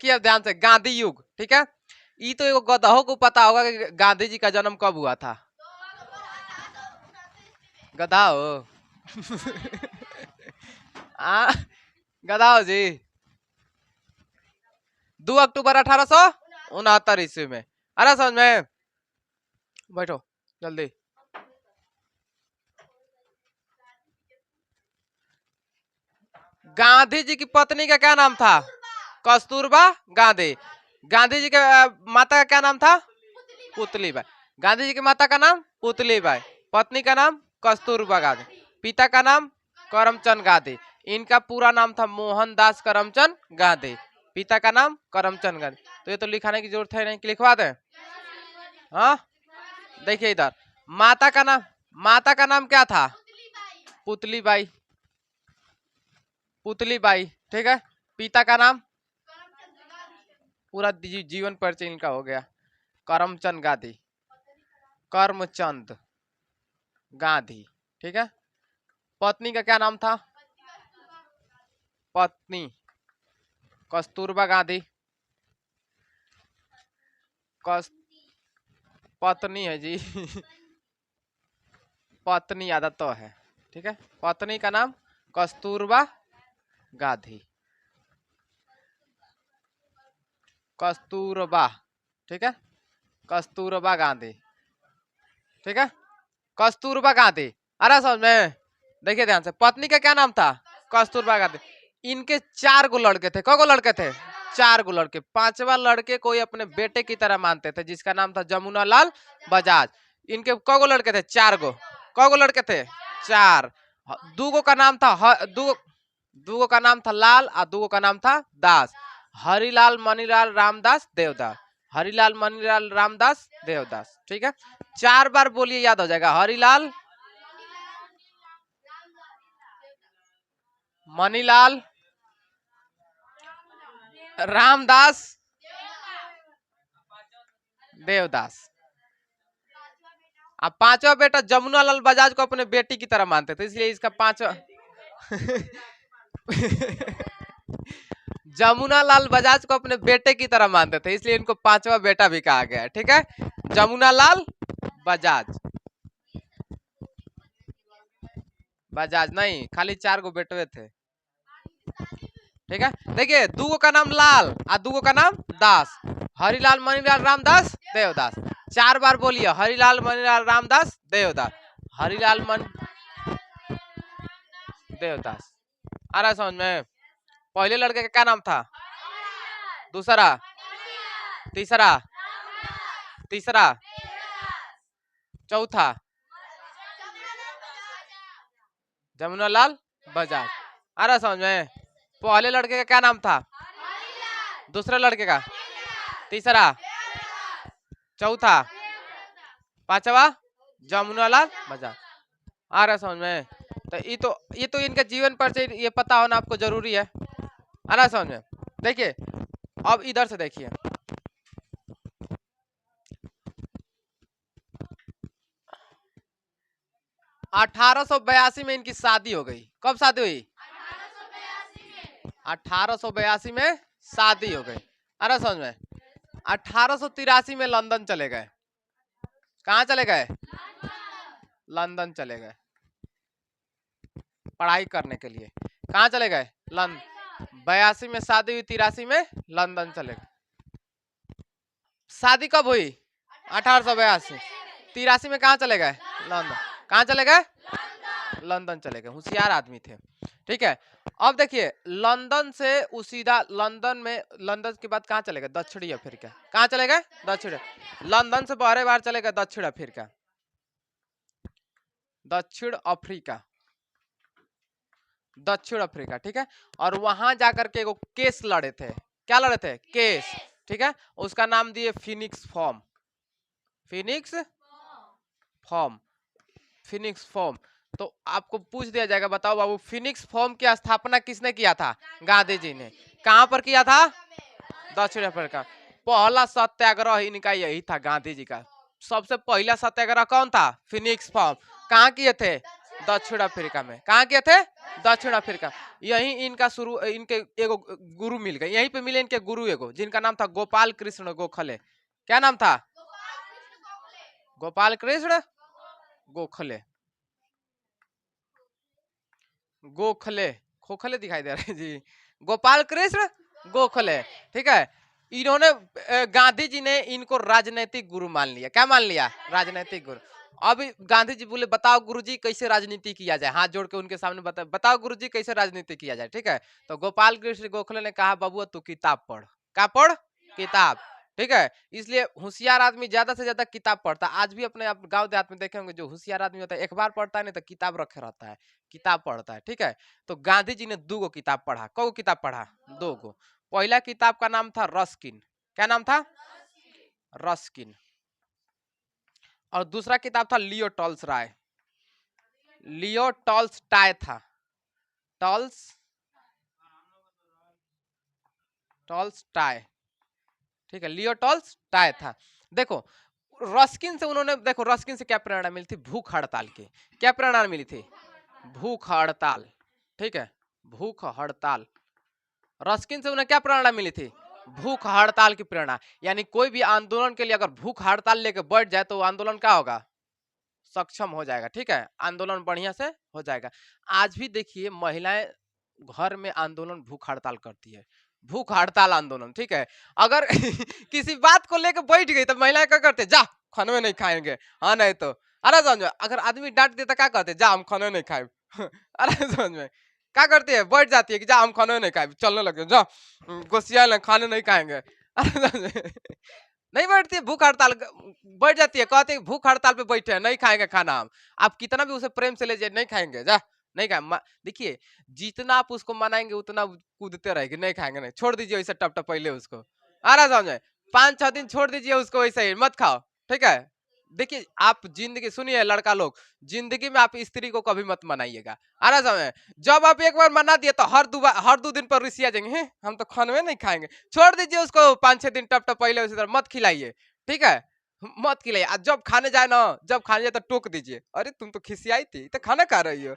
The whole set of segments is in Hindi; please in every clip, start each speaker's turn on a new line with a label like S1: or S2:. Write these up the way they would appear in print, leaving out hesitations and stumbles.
S1: देखिए अब ध्यान से, गांधी युग, ठीक है। ये तो एगो गधों को पता होगा कि गांधी जी का जन्म कब हुआ था। गधा हो आ, गधा हो जी। 2 अक्टूबर 1869 ईस्वी में। अरे समझ में, बैठो जल्दी। गांधी जी की पत्नी का क्या नाम था? कस्तूरबा गांधी। गांधी जी के माता का क्या नाम था? पुतलीबाई। गांधी जी की माता का नाम पुतलीबाई, पत्नी का नाम कस्तूरबा गांधी, पिता का नाम करमचंद गांधी। इनका पूरा नाम था मोहनदास करमचंद गांधी, पिता का नाम करमचंद गांधी। तो ये तो लिखाने की जरूरत है नहीं, कि लिखवा दें? हाँ, देखिए इधर, माता का नाम क्या था? पुतलीबाई, पुतलीबाई, ठीक है। पिता का नाम, पूरा जीवन परिचय इनका हो गया, करमचंद गांधी, करमचंद गांधी, ठीक है। पत्नी का क्या नाम था? पत्नी कस्तूरबा गांधी, पत्नी है जी पत्नी आदत तो है, ठीक है। पत्नी का नाम कस्तूरबा गांधी, कस्तूरबा, ठीक है, कस्तूरबा गांधी, ठीक है, कस्तूरबा गांधी। अरे समझ में, देखिए ध्यान से, पत्नी का क्या नाम था? कस्तूरबा गांधी। इनके 4 गो लड़के थे। कौ गो लड़के थे? 4 गो लड़के। 5वां लड़के कोई अपने बेटे की तरह मानते थे, जिसका नाम था जमुना लाल बजाज। इनके कौ गो लड़के थे? 4 गो। कौ गो लड़के थे? 4। 2 गो का नाम था 2 गो का नाम था लाल और 2 गो का नाम था दास। हरिलाल, मनीलाल, रामदास, देवदास। हरिलाल, मनीलाल, रामदास, देवदास, ठीक है। 4 बार बोलिए, याद हो जाएगा। हरिलाल, मनीलाल, रामदास, देवदास। अब 5वां बेटा जमुना लाल बजाज को अपने बेटी की तरह मानते थे, इसलिए इसका 5वां जमुना लाल बजाज को अपने बेटे की तरह मानते थे, इसलिए इनको 5वां बेटा भी कहा गया, ठीक है। जमुना लाल बजाज, बजाज नहीं, खाली 4 गो बेटे थे, ठीक है। देखिए, 2 गो का नाम लाल और 2 गो का नाम दास। हरिलाल, मनीलाल, रामदास, देवदास। 4 बार बोलिए, हरिलाल, मनीलाल, रामदास, देवदास। हरिलाल, मन, देवदास। आ रहा समझ में? पहले लड़के का क्या नाम था? दूसरा, तीसरा, तीसरा, चौथा जमुना लाल बजाज। आ रहा समझ में? पहले लड़के का क्या नाम था? दूसरे लड़के का, तीसरा, चौथा, 5वां जमुना लाल बजाज। आ रहा समझ में? तो ये तो इनका जीवन परिचय ये पता होना आपको जरूरी है। आ रहा समझ में? देखिए, अब इधर से देखिए, 1882 में इनकी शादी हो गई। कब शादी हुई? 1882 में शादी हो गई। अरे समझ में? 1883 में लंदन चले गए। कहाँ चले गए? लंदन चले गए पढ़ाई करने के लिए। कहाँ चले गए? लंदन। 82 में शादी हुई, 83 में लंदन चले गए। शादी कब हुई? 1882। 83 में कहाँ चले गए? लंदन। कहाँ चले गए? लंदन चले गए। होशियार आदमी थे, ठीक है। अब देखिए, लंदन से सीधा लंदन के बाद कहाँ चले गए? दक्षिणी अफ्रीका। कहाँ चले गए? दक्षिण। लंदन से बारह बार चले गए दक्षिण अफ्रीका। दक्षिण अफ्रीका, दक्षिण अफ्रीका, ठीक है। और वहां जाकर के एक केस लड़े थे। क्या लड़े थे? केस, ठीक है। उसका नाम दिए Phoenix form. Phoenix form, Phoenix form. तो आपको पूछ दिया जाएगा, बताओ बाबू, फिनिक्स फॉर्म की स्थापना किसने किया था? गांधी जी ने। कहां पर किया था? दक्षिण अफ्रीका। पहला सत्याग्रह इनका यही था, गांधी जी का। सबसे पहला सत्याग्रह कौन था? Phoenix form. कहाँ किए थे? दक्षिण अफ्रीका में। कहाँ किए थे? दक्षिण अफ्रीका। यही इनका शुरू, इनके एगो गुरु मिल गए, यहीं पे मिले इनके गुरु एगो, जिनका नाम था गोपाल कृष्ण गोखले। क्या नाम था? गोपाल कृष्ण गोखले। गोखले, खोखले दिखाई दे रहे हैं जी। गोपाल कृष्ण गोखले, ठीक है। इन्होंने गांधी जी ने इनको राजनीतिक गुरु मान लिया। क्या मान लिया? राजनीतिक गुरु। अब गांधी जी बोले बताओ गुरुजी कैसे राजनीति किया जाए, हाथ जोड़ के उनके सामने बताओ गुरुजी कैसे राजनीति किया जाए, ठीक है। तो गोपाल कृष्ण गोखले ने कहा बाबू तू किताब पढ़। क्या पढ़? किताब, ठीक है। इसलिए होशियार आदमी ज्यादा से ज्यादा किताब पढ़ता है। आज भी अपने आप गांव देहात में देखे होंगे, जो होशियार आदमी होता है अखबार पढ़ता है नहीं तो किताब रखे रहता है, किताब पढ़ता है, ठीक है। तो गांधी जी ने 2 गो किताब पढ़ा। कौ किताब पढ़ा? 2 गो। पहला किताब का नाम था रस्किन। क्या नाम था? रस्किन। और दूसरा किताब था लियो टॉल्स राय। लियो टॉल्स टाय था। टॉल्स टॉल्स टाय, ठीक है। लियो टॉल्स टाय था। देखो रस्किन से उन्होंने, देखो रस्किन से क्या प्रेरणा मिली थी? भूख हड़ताल की। क्या प्रेरणा मिली थी? भूख हड़ताल, ठीक है। भूख हड़ताल। रस्किन से उन्हें क्या प्रेरणा मिली थी? भूख हड़ताल की प्रेरणा। यानी कोई भी आंदोलन के लिए अगर भूख हड़ताल लेके बैठ जाए तो आंदोलन क्या होगा? सक्षम हो जाएगा, ठीक है। आंदोलन बढ़िया से हो जाएगा। आज भी देखिए महिलाएं घर में आंदोलन भूख हड़ताल करती है, भूख हड़ताल आंदोलन, ठीक है। अगर किसी बात को लेकर बैठ गई तो महिलाएं क्या करते? जा खाने में नहीं खाएंगे, हाँ नहीं तो। अरे समझ में, अगर आदमी डांट देता क्या करते? जा हम खाने नहीं खाए। अरे समझ में, क्या करती है? बैठ जाती है कि जा हम खाने नहीं खाए, चलने लगे जा गोसिया खाने नहीं खाएंगे। अरे समझ में, नहीं बैठती है भूख हड़ताल, बैठ जाती है, कहते हैं भूख हड़ताल पे बैठे हैं नहीं खाएंगे खाना हम। आप कितना भी उसे प्रेम से ले जाए, नहीं खाएंगे, जा नहीं खाए। देखिए जितना आप उसको मनाएंगे उतना कूदते रहेगी, नहीं खाएंगे, नहीं छोड़ दीजिए वैसे टप टप पहले उसको। आ रहा समझे, 5-6 दिन छोड़ दीजिए उसको वैसे ही, मत खाओ, ठीक है। देखिए आप जिंदगी, सुनिए लड़का लोग, जिंदगी में आप स्त्री को कभी मत मनाइएगा। आ रहा समझ, जब आप एक बार मना दिए तो हर 2 दिन पर रिसिया जाएंगे, "हैं, हम तो खाने में नहीं खाएंगे।" छोड़ दीजिए उसको 5-6 दिन टप टप पहले उसी तरह मत खिलाइए, ठीक है। मत खिलाइए। जब खाने जाए ना, जब खाने जाए तो टोक दीजिए, अरे तुम तो खिसियाई थी तो खाना खा रही हो।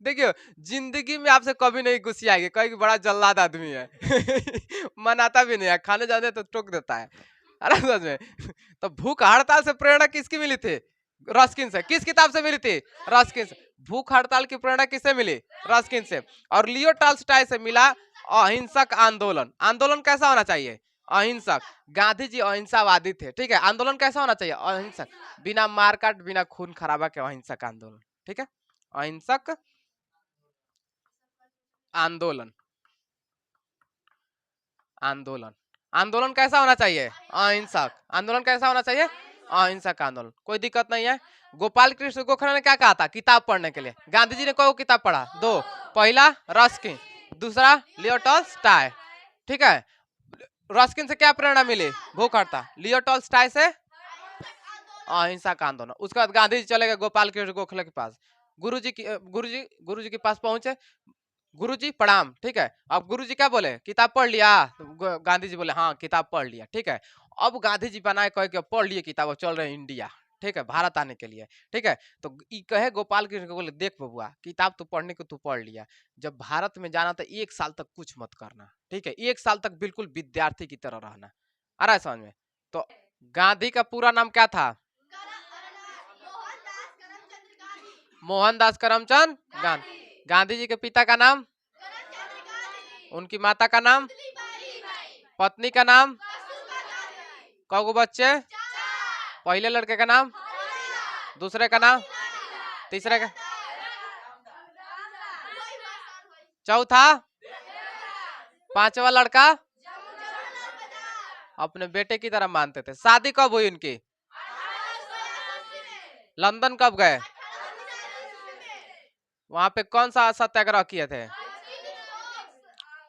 S1: देखियो जिंदगी में आपसे कभी नहीं गुस्सियाएगी, कहेगी बड़ा जल्लाद आदमी है। मनाता भी नहीं है, खाने जाने तो टोक देता है। अरे समझ में, तो भूख हड़ताल से प्रेरणा किसकी मिली थी? रस्किन से। किस किताब से मिली थी? रस्किन से। भूख हड़ताल की प्रेरणा किससे मिली? रस्किन से। और लियो टॉल्स्टॉय से मिला अहिंसक आंदोलन। आंदोलन कैसा होना चाहिए? अहिंसक। गांधी जी अहिंसावादी थे, ठीक है। आंदोलन कैसा होना चाहिए? अहिंसक, बिना मारकाट बिना खून खराबा के अहिंसक आंदोलन, ठीक है। अहिंसक आंदोलन। आंदोलन, आंदोलन कैसा होना चाहिए? अहिंसक। आंदोलन कैसा होना चाहिए? अहिंसक आंदोलन। कोई दिक्कत नहीं है। गोपाल कृष्ण गोखले ने क्या कहा था किताब पढ़ने के लिए? गांधी जी ने कौ किताब पढ़ा? 2। पहला रस्किन, दूसरा लियो टॉल्स्टॉय, ठीक है। रस्किन से क्या प्रेरणा मिली? भूख हड़ताल। लियो टॉल्स्टॉय से अहिंसक आंदोलन। उसके बाद गांधी जी चले गए गोपाल कृष्ण गोखले के पास। गुरुजी के पास पहुंचे। गुरुजी प्रणाम, ठीक है। अब गुरुजी क्या बोले? किताब पढ़ लिया? तो गांधी जी बोले हाँ किताब पढ़ लिया, ठीक है। अब गांधी जी बनाए कहे कि पढ़ लिए किताब, अब चल रहे हैं इंडिया, ठीक है, भारत आने के लिए, ठीक है। तो कहे गोपाल कृष्ण को बोले देख बबुआ किताब तो पढ़ने को तू पढ़ लिया, जब भारत में जाना तो 1 साल तक कुछ मत करना, ठीक है। 1 साल तक बिल्कुल विद्यार्थी की तरह रहना। आ रहा है समझ में? तो गांधी का पूरा नाम क्या था? मोहनदास करमचंद गांधी। गांधी जी के पिता का नाम? उनकी माता का नाम? पत्नी का नाम? कौ बच्चे? पहले लड़के का नाम? दूसरे का नाम? तीसरे का? चौथा? 5वां लड़का? अपने बेटे की तरह मानते थे। शादी कब हुई उनकी? लंदन कब गए? वहां पे कौन सा सत्याग्रह किए थे?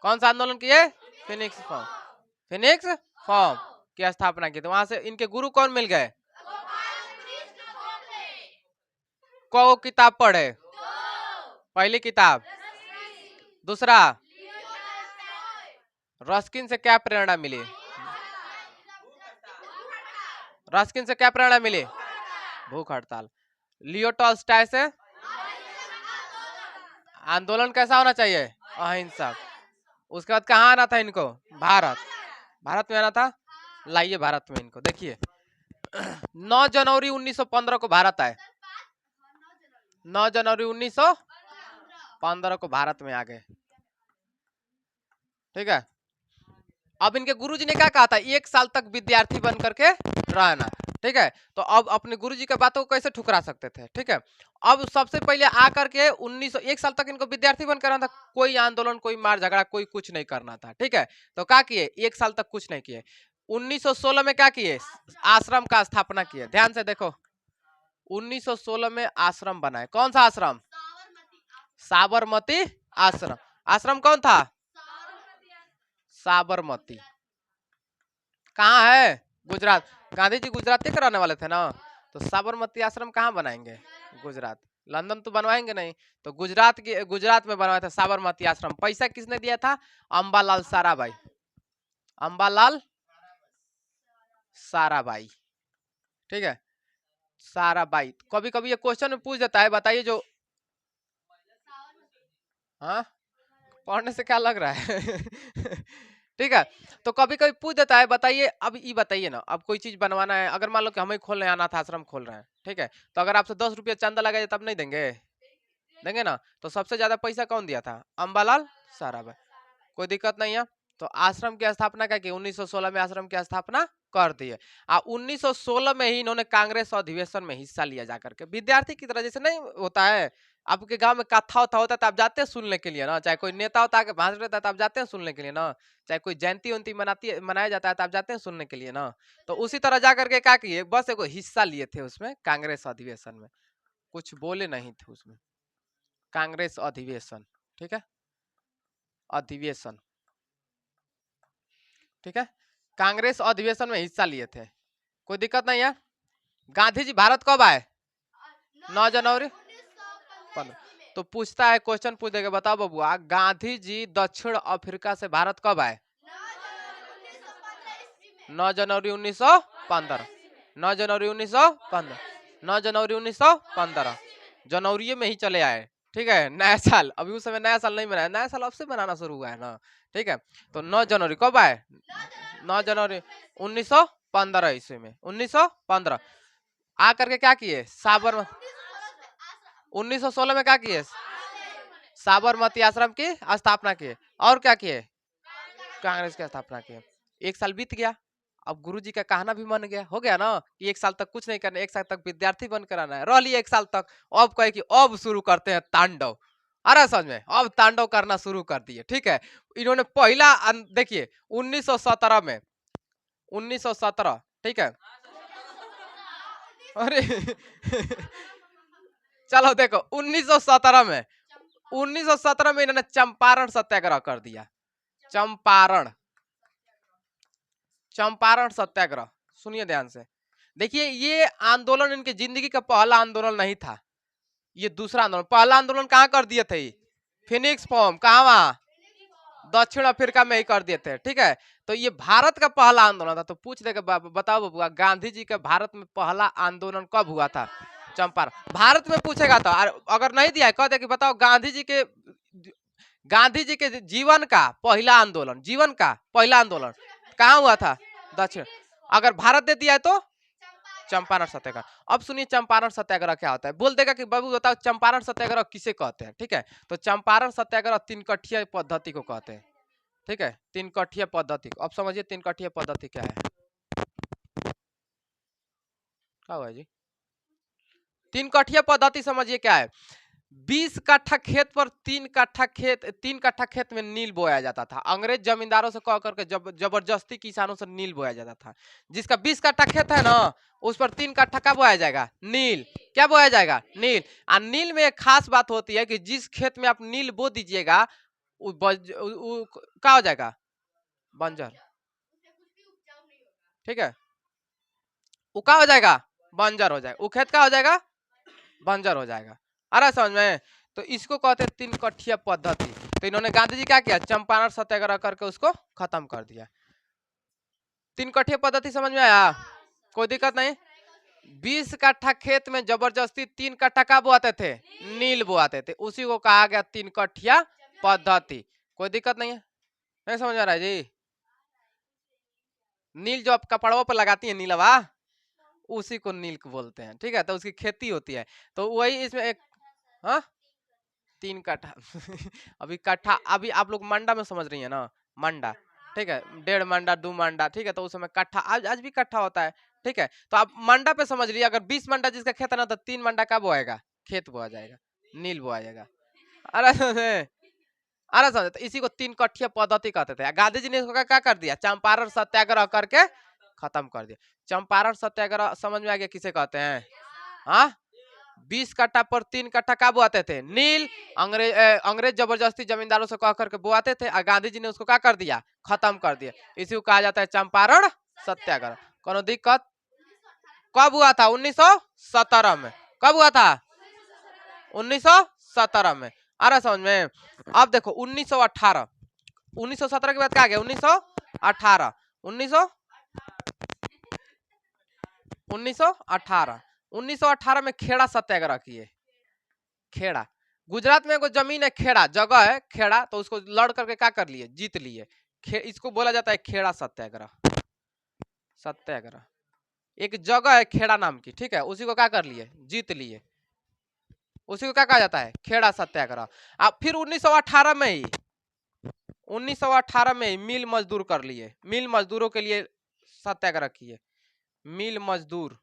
S1: कौन सा आंदोलन किए? Phoenix form. फिनिक्स फॉर्म की स्थापना की थी। वहां से इनके गुरु कौन मिल गए? कौ किताब पढ़े? पहली किताब। दूसरा? रस्किन से क्या प्रेरणा मिली? रस्किन से क्या प्रेरणा मिली? भूख हड़ताल। लियो टॉल्स्टॉय से आंदोलन कैसा होना चाहिए, अहिंसक। उसके बाद कहाँ आना था इनको, भारत, भारत में आना था। लाइए भारत में इनको, देखिए 9 जनवरी 1915 को भारत आए, 9 जनवरी 1915 को भारत में आ गए, ठीक है। अब इनके गुरुजी ने क्या कहा था, 1 साल तक विद्यार्थी बन करके रहना, ठीक है। तो अब अपने गुरुजी के बातों को कैसे ठुकरा सकते थे, ठीक है। अब सबसे पहले आकर के 1 साल तक इनको विद्यार्थी बनकर रहना था, कोई आंदोलन, कोई मार झगड़ा, कोई कुछ नहीं करना था, ठीक है। तो क्या किए, 1 साल तक कुछ नहीं किए। 1916 में क्या किए, आश्रम का स्थापना किए। ध्यान से देखो, 1916 में आश्रम बनाए। कौन सा आश्रम, साबरमती आश्रम। आश्रम कौन था, साबरमती। कहाँ है, गुजरात। गांधी जी गुजराती के रहने वाले थे ना, तो साबरमती आश्रम कहाँ बनाएंगे, गुजरात। लंदन तो बनवाएंगे नहीं, तो गुजरात में बनवाया था साबरमती आश्रम। पैसा किसने दिया था, अंबालाल साराभाई, अंबालाल साराभाई, ठीक है, साराभाई। कभी कभी ये क्वेश्चन में पूछ देता है, बताइए जो, हाँ पढ़ने से क्या लग रहा है ठीक है। तो कभी कभी पूछ देता है, बताइए अब ये बताइए ना, अब कोई चीज बनवाना है, अगर मान लो कि हमें खोल रहे हैं, अनाथ आश्रम खोल रहे हैं, ठीक है। तो अगर आपसे 10 रुपया चंदा लगाए तब नहीं देंगे, देंगे ना। तो सबसे ज्यादा पैसा कौन दिया था, अंबालाल साराभाई। कोई दिक्कत नहीं है। तो आश्रम की स्थापना क्या की, 1916 में आश्रम की स्थापना कर दिए। 1916 में ही इन्होंने कांग्रेस अधिवेशन में हिस्सा लिया जाकर के, विद्यार्थी की तरह। जैसे नहीं होता है आपके गांव में कथा उथा होता है तो आप जाते हैं सुनने के लिए ना, चाहे कोई नेता होता है भाषण देता है तो आप जाते हैं सुनने के लिए ना, चाहे कोई जयंती उयंती मनाया जाता है तो आप जाते हैं सुनने के लिए ना। तो उसी तरह जा करके क्या किए, बस एगो हिस्सा लिए थे उसमें, कांग्रेस अधिवेशन में, कुछ बोले नहीं थे उसमें, कांग्रेस अधिवेशन, ठीक है, अधिवेशन, ठीक है। कांग्रेस अधिवेशन में हिस्सा लिए थे, कोई दिक्कत नहीं है। गांधी जी भारत कब आए, 9 जनवरी 15। तो पूछता है, क्वेश्चन पूछ देगा, बताओ बबुआ, गांधी जी दक्षिण अफ्रीका से भारत कब आए, 9 जनवरी 1915, 9 जनवरी 1915, 9 जनवरी 1915, जनवरी में ही चले आए, ठीक है। नया साल, अभी उस समय नया साल नहीं मनाया, नया साल अब से मनाना शुरू हुआ है ना, ठीक है। तो 9 जनवरी कब आए, 9 जनवरी 1915 ईस्वी में, 1915 आकर के क्या किए, 1916 में क्या किए, साबरमती आश्रम की स्थापना किए। और क्या किए, कांग्रेस की स्थापना किए। 1 साल बीत गया, अब गुरुजी का कहना भी मन गया, हो गया ना कि 1 साल तक कुछ नहीं करना, 1 साल तक विद्यार्थी बनकर आना है, रह लिया 1 साल तक। अब कहे कि अब शुरू करते हैं तांडव, अरे समझ में, अब तांडव करना शुरू कर दिए, ठीक है। इन्होंने पहला देखिए 1917 में, 1917, ठीक है। अरे चलो देखो 1917 में, 1917 में इन्होंने चंपारण सत्याग्रह कर दिया, चंपारण, चंपारण सत्याग्रह। सुनिए ध्यान से, देखिए ये आंदोलन इनकी जिंदगी का पहला आंदोलन नहीं था, ये दूसरा आंदोलन। पहला आंदोलन कहाँ कर दिए थे, फिनिक्स फॉर्म, कहाँ, वहां दक्षिण अफ्रीका में ही कर दिए थे, ठीक है। तो ये भारत का पहला आंदोलन था। तो पूछ देगा, बताओ बबुआ, गांधी जी का भारत में पहला आंदोलन कब हुआ था, चंपारण। भारत में पूछेगा तो, अगर नहीं दिया है कह दे कि बताओ गांधी जी के जीवन का पहला आंदोलन, जीवन का पहला आंदोलन कहाँ हुआ था, दक्षिण। अगर भारत दे दिया है तो चंपारण सत्याग्रह। अब सुनिए चंपारण सत्याग्रह क्या होता है, बोल देगा कि बाबू बताओ चंपारण सत्याग्रह किसे कहते हैं, ठीक है। तो चंपारण सत्याग्रह 3 कठिया पद्धति को कहते हैं, ठीक है, 3 कठिया पद्धति। अब समझिए 3 कठिया पद्धति क्या है, क्या हुआ जी, 3 कठिया पद्धति समझिए क्या है। 20 कट्ठा खेत पर 3 कट्ठा खेत में नील बोया जाता था। अंग्रेज जमींदारों से कह करके जबरदस्ती किसानों से नील बोया जाता था। जिसका 20 कट्ठा खेत है ना, उस पर 3 कट्ठा क्या बोया जाएगा, नील। क्या बोया जाएगा, नील। और नील में एक खास बात होती है कि जिस खेत में आप नील बो दीजिएगा क्या हो जाएगा, बंजर, ठीक है। वो क्या हो जाएगा, बंजर हो जाएगा, वो खेत क्या हो जाएगा, बंजर हो जाएगा। आ रहा समझ में। तो इसको कहते हैं 3 कठिया पद्धति। तो इन्होंने गांधी जी क्या किया, चंपारण सत्याग्रह करके उसको खत्म कर दिया। 3 कठिया पद्धति समझ में आया, कोई दिक्कत नहीं। 20 कट्ठा खेत में जबरदस्ती 3 कट्ठा का बोआते थे, नील बोआते थे, उसी को कहा गया 3 कट्ठिया पद्धति। कोई दिक्कत नहीं है, नहीं समझ आ रहा है जी? नील जो आप कपड़ों पर लगाती है नीलवा, उसी को नील को बोलते हैं, ठीक है। तो उसकी खेती होती है, तो वही इसमें एक, हाँ 3 कट्ठा अभी कट्ठा, अभी आप लोग मंडा में समझ रही है ना, मंडा, ठीक है, 1.5 मंडा 2 मंडा, ठीक है। तो उस समय कट्ठा, आज भी कट्ठा होता है, ठीक है। तो आप मंडा पे समझ लीजिए, अगर 20 मंडा जिसका खेत है ना, तो 3 मंडा का बोएगा, खेत बोआ जाएगा, नील बोआ जाएगा। अरे अरे समझे, तो इसी को 3 कट्ठिया पद्धति कहते थे। गांधी जी ने इसको क्या कर दिया, चंपारण सत्याग्रह करके खत्म कर दिया। चंपारण सत्याग्रह समझ में आ गया किसे कहते हैं? हाँ, 20 कट्ठा पर 3 कट्ठा का बोआते थे, नील। अंग्रेज जबरदस्ती जमींदारों से कह करके बोआते थे, और गांधी जी ने उसको क्या कर दिया, खत्म कर दिया। इसी को कहा जाता है चंपारण सत्याग्रह। कोनो दिक्कत? कब हुआ था? 1917 में। कब हुआ था? 1917 में। आ रहा समझ में? अब देखो 1918, 1917 के बाद क्या आ गया? 1918, 1918 में खेड़ा सत्याग्रह किए। खेड़ा, गुजरात में एगो जमीन है, खेड़ा जगह है, खेड़ा, तो उसको लड़ करके क्या कर लिए, जीत लिए। इसको बोला जाता है खेड़ा सत्याग्रह। सत्याग्रह एक जगह है खेड़ा नाम की, ठीक है, उसी को क्या कर लिए, जीत लिए, उसी को क्या कहा जाता है, खेड़ा सत्याग्रह। अब फिर 1918 में ही, 1918 में ही मिल मजदूर कर लिए, मिल मजदूरों के लिए सत्याग्रह किए। मिल मजदूर,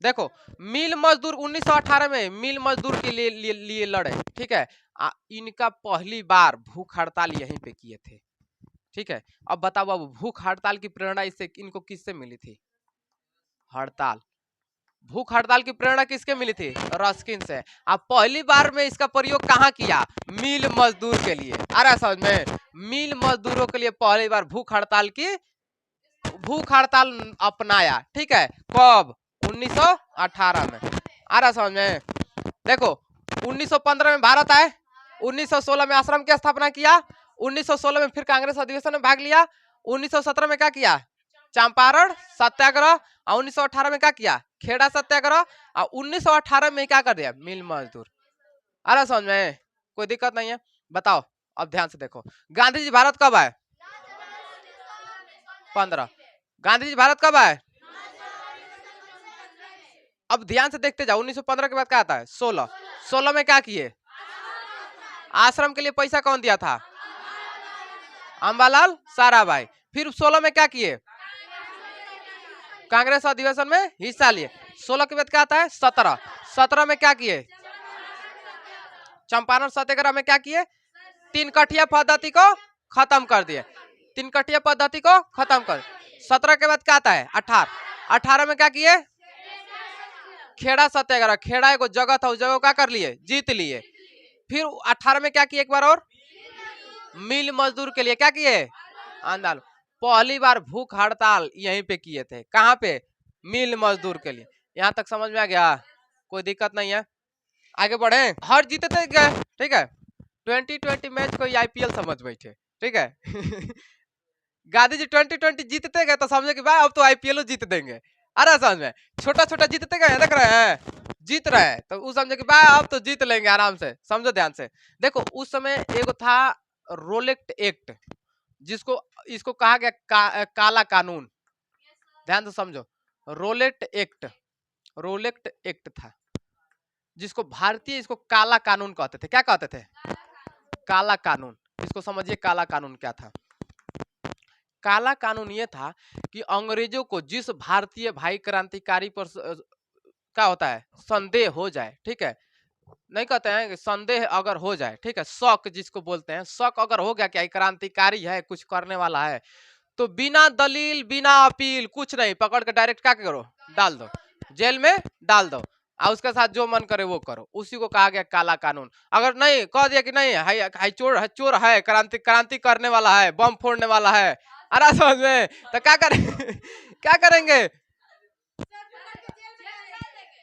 S1: देखो मिल मजदूर 1918 में मिल मजदूर के लिए लड़े, ठीक है। इनका पहली बार भूख हड़ताल यहीं पे किए थे, ठीक है। अब बताओ, अब भूख हड़ताल की प्रेरणा इससे इनको किससे मिली थी? हड़ताल, भूख हड़ताल की प्रेरणा किसके मिली थी? रस्किन से। अब पहली बार में इसका प्रयोग कहाँ किया? मिल मजदूर के लिए। आ रहा समझ में? मिल मजदूरों के लिए पहली बार भूख हड़ताल अपनाया, ठीक है। कब? 1918 में। आ रहा समझ में? देखो 1915 में भारत आए, 1916 में आश्रम की स्थापना किया, 1916 में फिर कांग्रेस अधिवेशन में भाग लिया, 1917 में क्या किया? चंपारण सत्याग्रह, और 1918 में क्या किया? खेड़ा सत्याग्रह, और 1918 में क्या कर दिया? मिल मजदूर। आ रहा समझ में? कोई दिक्कत नहीं है? बताओ, अब ध्यान से देखो, गांधी जी भारत कब आए? 15। गांधी जी भारत कब आए? अब ध्यान से देखते जाओ, 1915 के बाद क्या आता है? 16। 16 में क्या किए? आश्रम के लिए पैसा कौन दिया था? अंबालाल साराभाई। फिर 16 में क्या किए? कांग्रेस अधिवेशन में हिस्सा लिए। 16 के बाद क्या आता है? 17। 17 में क्या किए? चंपारण सत्याग्रह में क्या किए? 3 कट्ठिया पद्धति को खत्म कर दिए, 3 कट्ठिया पद्धति को खत्म कर। 17 के बाद क्या आता है? 18। 18 में क्या किए? खेड़ा सत्याग्रह। खेड़ा एक जगह था, उस जगह क्या कर लिए? जीत लिए। फिर 18 में क्या किए? एक बार और मिल मजदूर के लिए क्या किए? आंदोलन। पहली बार भूख हड़ताल यहीं पे किए थे, कहाँ पे? मिल मजदूर के लिए। यहाँ तक समझ में आ गया? कोई दिक्कत नहीं है? आगे बढ़े। हर जीतते गए, ठीक है। 2020 मैच को आईपीएल समझ बैठे, ठीक है। गांधी जी 2020 जीतते गए तो समझे कि भाई अब तो आईपीएल जीत देंगे। अरे समझ में? छोटा छोटा जीतते गए, देख रहे हैं, जीत रहे हैं, तो उस समझे कि भाई अब तो जीत लेंगे आराम से। समझो ध्यान से, देखो उस समय एगो था रोलेक्ट एक्ट, जिसको इसको कहा गया काला कानून। ध्यान से समझो, रोलेट एक्ट, रोलेक्ट एक्ट था, जिसको भारतीय इसको काला कानून कहते थे। क्या कहते थे? काला कानून। इसको समझिए, काला कानून क्या था। काला कानून ये था कि अंग्रेजों को जिस भारतीय भाई क्रांतिकारी पर क्या होता है, संदेह हो जाए, ठीक है, नहीं कहते हैं कि संदेह अगर हो जाए, ठीक है, शक जिसको बोलते हैं, शक अगर हो गया कि क्रांतिकारी है, कुछ करने वाला है, तो बिना दलील बिना अपील कुछ नहीं, पकड़ के डायरेक्ट क्या करो? डाल दो, जेल में डाल दो, और उसके साथ जो मन करे वो करो। उसी को कहा गया काला कानून। अगर नहीं कह दिया कि नहीं है, चोर है, क्रांति करने वाला है, बम फोड़ने वाला है, अरे समझ में, तो क्या करेंगे? क्या करेंगे?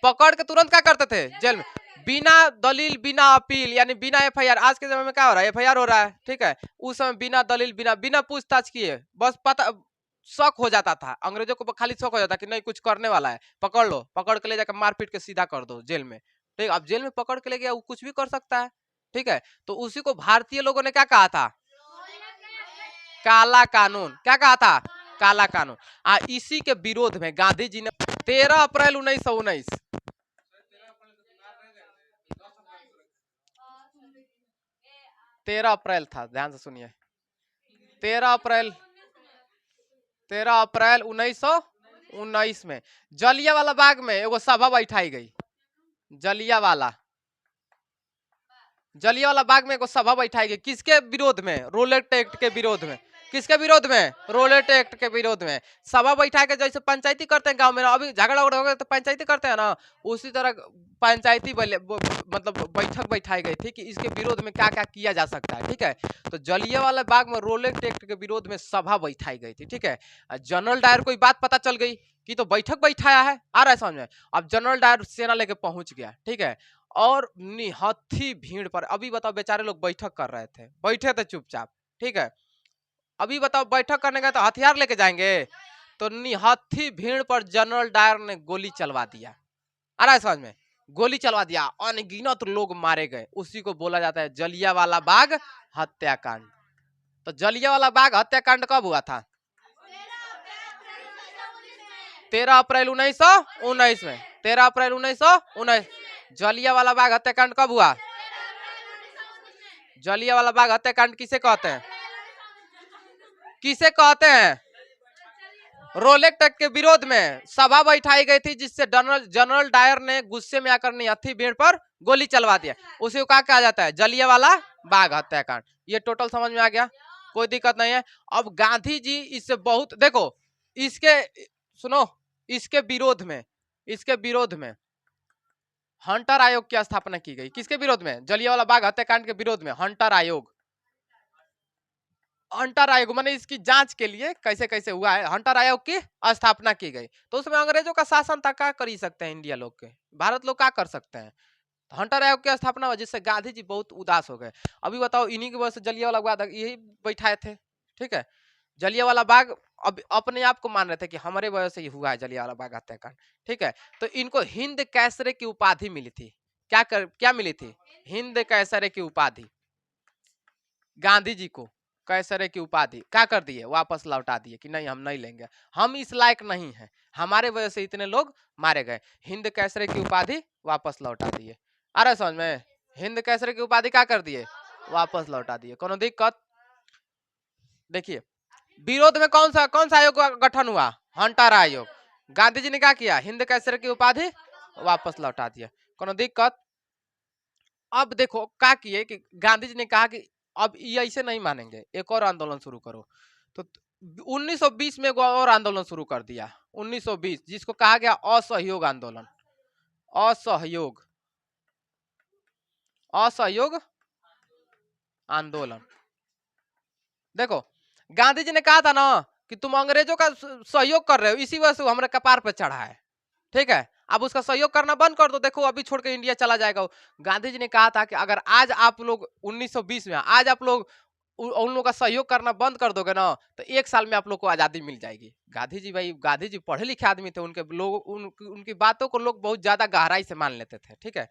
S1: पकड़ के तुरंत क्या करते थे? जेल में। बिना दलील बिना अपील, यानी बिना एफआईआर। आज के समय में क्या हो रहा है? एफआईआर हो रहा है, ठीक है। उस समय बिना दलील बिना पूछताछ किए, बस पता शक हो जाता था, अंग्रेजों को खाली शक हो जाता कि नहीं कुछ करने वाला है, पकड़ लो, पकड़ के ले जाकर मार पीट के सीधा कर दो जेल में। ठीक, अब जेल में पकड़ के ले गया, वो कुछ भी कर सकता है। ठीक है, तो उसी को भारतीय लोगों ने क्या कहा था, काला कानून। क्या कहा था, काला कानून। इसी के विरोध में गांधी जी ने 13 अप्रैल 1919, 13 अप्रैल था, ध्यान से सुनिए, 13 अप्रैल, 13 अप्रैल 1919 में जलियांवाला बाग में एगो सभा बैठाई गई। जलियांवाला जलियांवाला बाग में एगो सभा बैठाई गई, किसके विरोध में, रोलेट एक्ट के विरोध में। किसके विरोध में, रोलेट एक्ट के विरोध में सभा बैठा के, जैसे पंचायती करते हैं गांव में, अभी झगड़ा उगड़ा हो गया तो पंचायती करते हैं ना, उसी तरह पंचायती मतलब बैठक बैठाई गई थी कि इसके विरोध में क्या क्या किया जा सकता है। ठीक है, तो जलियांवाला बाग में रोलेट एक्ट के विरोध में सभा बैठाई गई थी। ठीक है, जनरल डायर को बात पता चल गई कि तो बैठक बैठाया है, आ रहा है समझ में। अब जनरल डायर सेना लेके पहुंच गया। ठीक है, और निहत्थी भीड़ पर, अभी बताओ बेचारे लोग बैठक कर रहे थे, बैठे थे चुपचाप। ठीक है, अभी बताओ बैठक करने गए तो हथियार लेके जाएंगे, तो निहत्थी भीड़ पर जनरल डायर ने गोली चलवा दिया। आ रहा है समझ में, गोली चलवा दिया, अनगिनत लोग मारे गए। उसी को बोला जाता है जलियांवाला बाग हत्याकांड। तो जलियांवाला बाग हत्याकांड कब हुआ था, 13 अप्रैल 1919 में, 13 अप्रैल 1919। जलियांवाला बाग हत्याकांड कब हुआ, जलियांवाला बाग हत्याकांड किसे कहते हैं, किसे कहते हैं, रोलेट एक्ट के विरोध में सभा बैठाई गई थी, जिससे जनरल डायर ने गुस्से में आकर निहत्थी भीड़ पर गोली चलवा दिया। उसी को क्या कहा जाता है, जलियांवाला बाग हत्याकांड। ये टोटल समझ में आ गया, कोई दिक्कत नहीं है। अब गांधी जी इससे बहुत, देखो इसके, सुनो, इसके विरोध में हंटर आयोग की स्थापना की गई। किसके विरोध में, जलियांवाला बाग हत्याकांड के विरोध में हंटर आयोग। हंटर आयोग माने इसकी जांच के लिए कैसे कैसे हुआ है, हंटर आयोग की स्थापना की गई। तो उसमें अंग्रेजों का शासन था, क्या कर सकते हैं इंडिया लोग के, भारत लोग क्या कर सकते हैं। तो हंटर आयोग की स्थापना हुआ, जिससे गांधी जी बहुत उदास हो गए। अभी बताओ, इन्हीं की वजह से जलियांवाला बाग यही बैठाए थे। ठीक है, जलियांवाला बाग अब अपने आप को मान रहे थे कि हमारे वजह से ही हुआ है जलियांवाला बाग हत्याकांड। ठीक है, तो इनको हिंद कैसरे की उपाधि मिली थी। क्या मिली थी, हिंद कैसरे की उपाधि। गांधी जी को कैसरे की उपाधि क्या कर दिए, वापस लौटा दिए कि नहीं हम नहीं लेंगे, हम इस लायक नहीं हैं, हमारे वजह से इतने लोग मारे गए। हिंद कैसरे की उपाधि वापस लौटा दिए। अरे समझ में, हिंद कैसरे की उपाधि क्या कर दिए, वापस लौटा दिए। कोनो दिक्कत, देखिए विरोध में कौन सा आयोग का गठन हुआ, हंटर आयोग। गांधी जी ने क्या किया, हिंद कैसरे की उपाधि वापस लौटा दिया। कोनो दिक्कत। अब देखो क्या किए कि गांधी जी ने कहा कि अब ये ऐसे नहीं मानेंगे, एक और आंदोलन शुरू करो। तो 1920 में एक और आंदोलन शुरू कर दिया, 1920, जिसको कहा गया असहयोग आंदोलन। असहयोग असहयोग आंदोलन। देखो गांधी जी ने कहा था ना कि तुम अंग्रेजों का सहयोग कर रहे हो, इसी वजह से हमारे कपार पे चढ़ा है। ठीक है, अब उसका सहयोग करना बंद कर दो, देखो अभी छोड़ के इंडिया चला जाएगा। गांधी जी ने कहा था कि अगर आज आप लोग 1920 में आज आप लोग उन लोगों का सहयोग करना बंद कर दोगे ना, तो 1 साल में आप लोग को आजादी मिल जाएगी। गांधी जी, भाई गांधी जी पढ़े लिखे आदमी थे, उनके लोग उनकी बातों को लोग बहुत ज्यादा गहराई से मान लेते थे। ठीक है,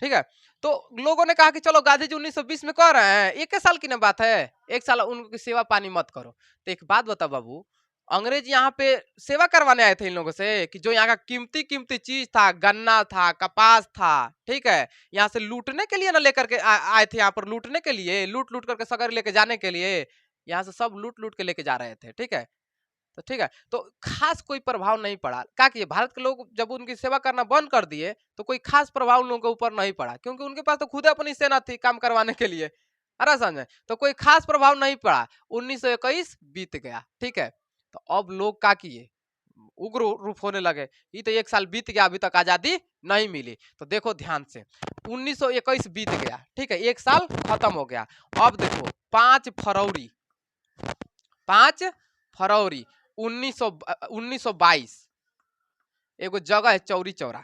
S1: ठीक है, तो लोगों ने कहा कि चलो गांधी जी 1920 में कर रहे हैं, 1 साल की ना बात है, 1 साल उनकी सेवा पानी मत करो। तो एक बात बता बाबू, अंग्रेज यहाँ पे सेवा करवाने आए थे इन लोगों से, कि जो यहाँ का कीमती कीमती चीज था, गन्ना था, कपास था, ठीक है, यहाँ से लूटने के लिए ना लेकर के आए थे, यहाँ पर लूटने के लिए, लूट लूट करके सगर लेके जाने के लिए, यहाँ से सब लूट लूट के लेके जा रहे थे। ठीक है, तो ठीक है, तो खास कोई प्रभाव नहीं पड़ा। क्या किए भारत के लोग, जब उनकी सेवा करना बंद कर दिए तो कोई खास प्रभाव उन लोगों के ऊपर नहीं पड़ा, क्योंकि उनके पास तो खुद अपनी सेना थी काम करवाने के लिए। अरे समझे, तो कोई खास प्रभाव नहीं पड़ा। 1921 बीत गया। ठीक है, तो अब लोग क्या किए, उग्र रूप होने लगे, ये तो 1 साल बीत गया, अभी तक आजादी नहीं मिली। तो देखो ध्यान से, 1921 बीत गया, ठीक है, 1 साल खत्म हो गया। अब देखो 5 फरवरी 5 फरवरी 1922 एगो जगह है चौरी चौरा।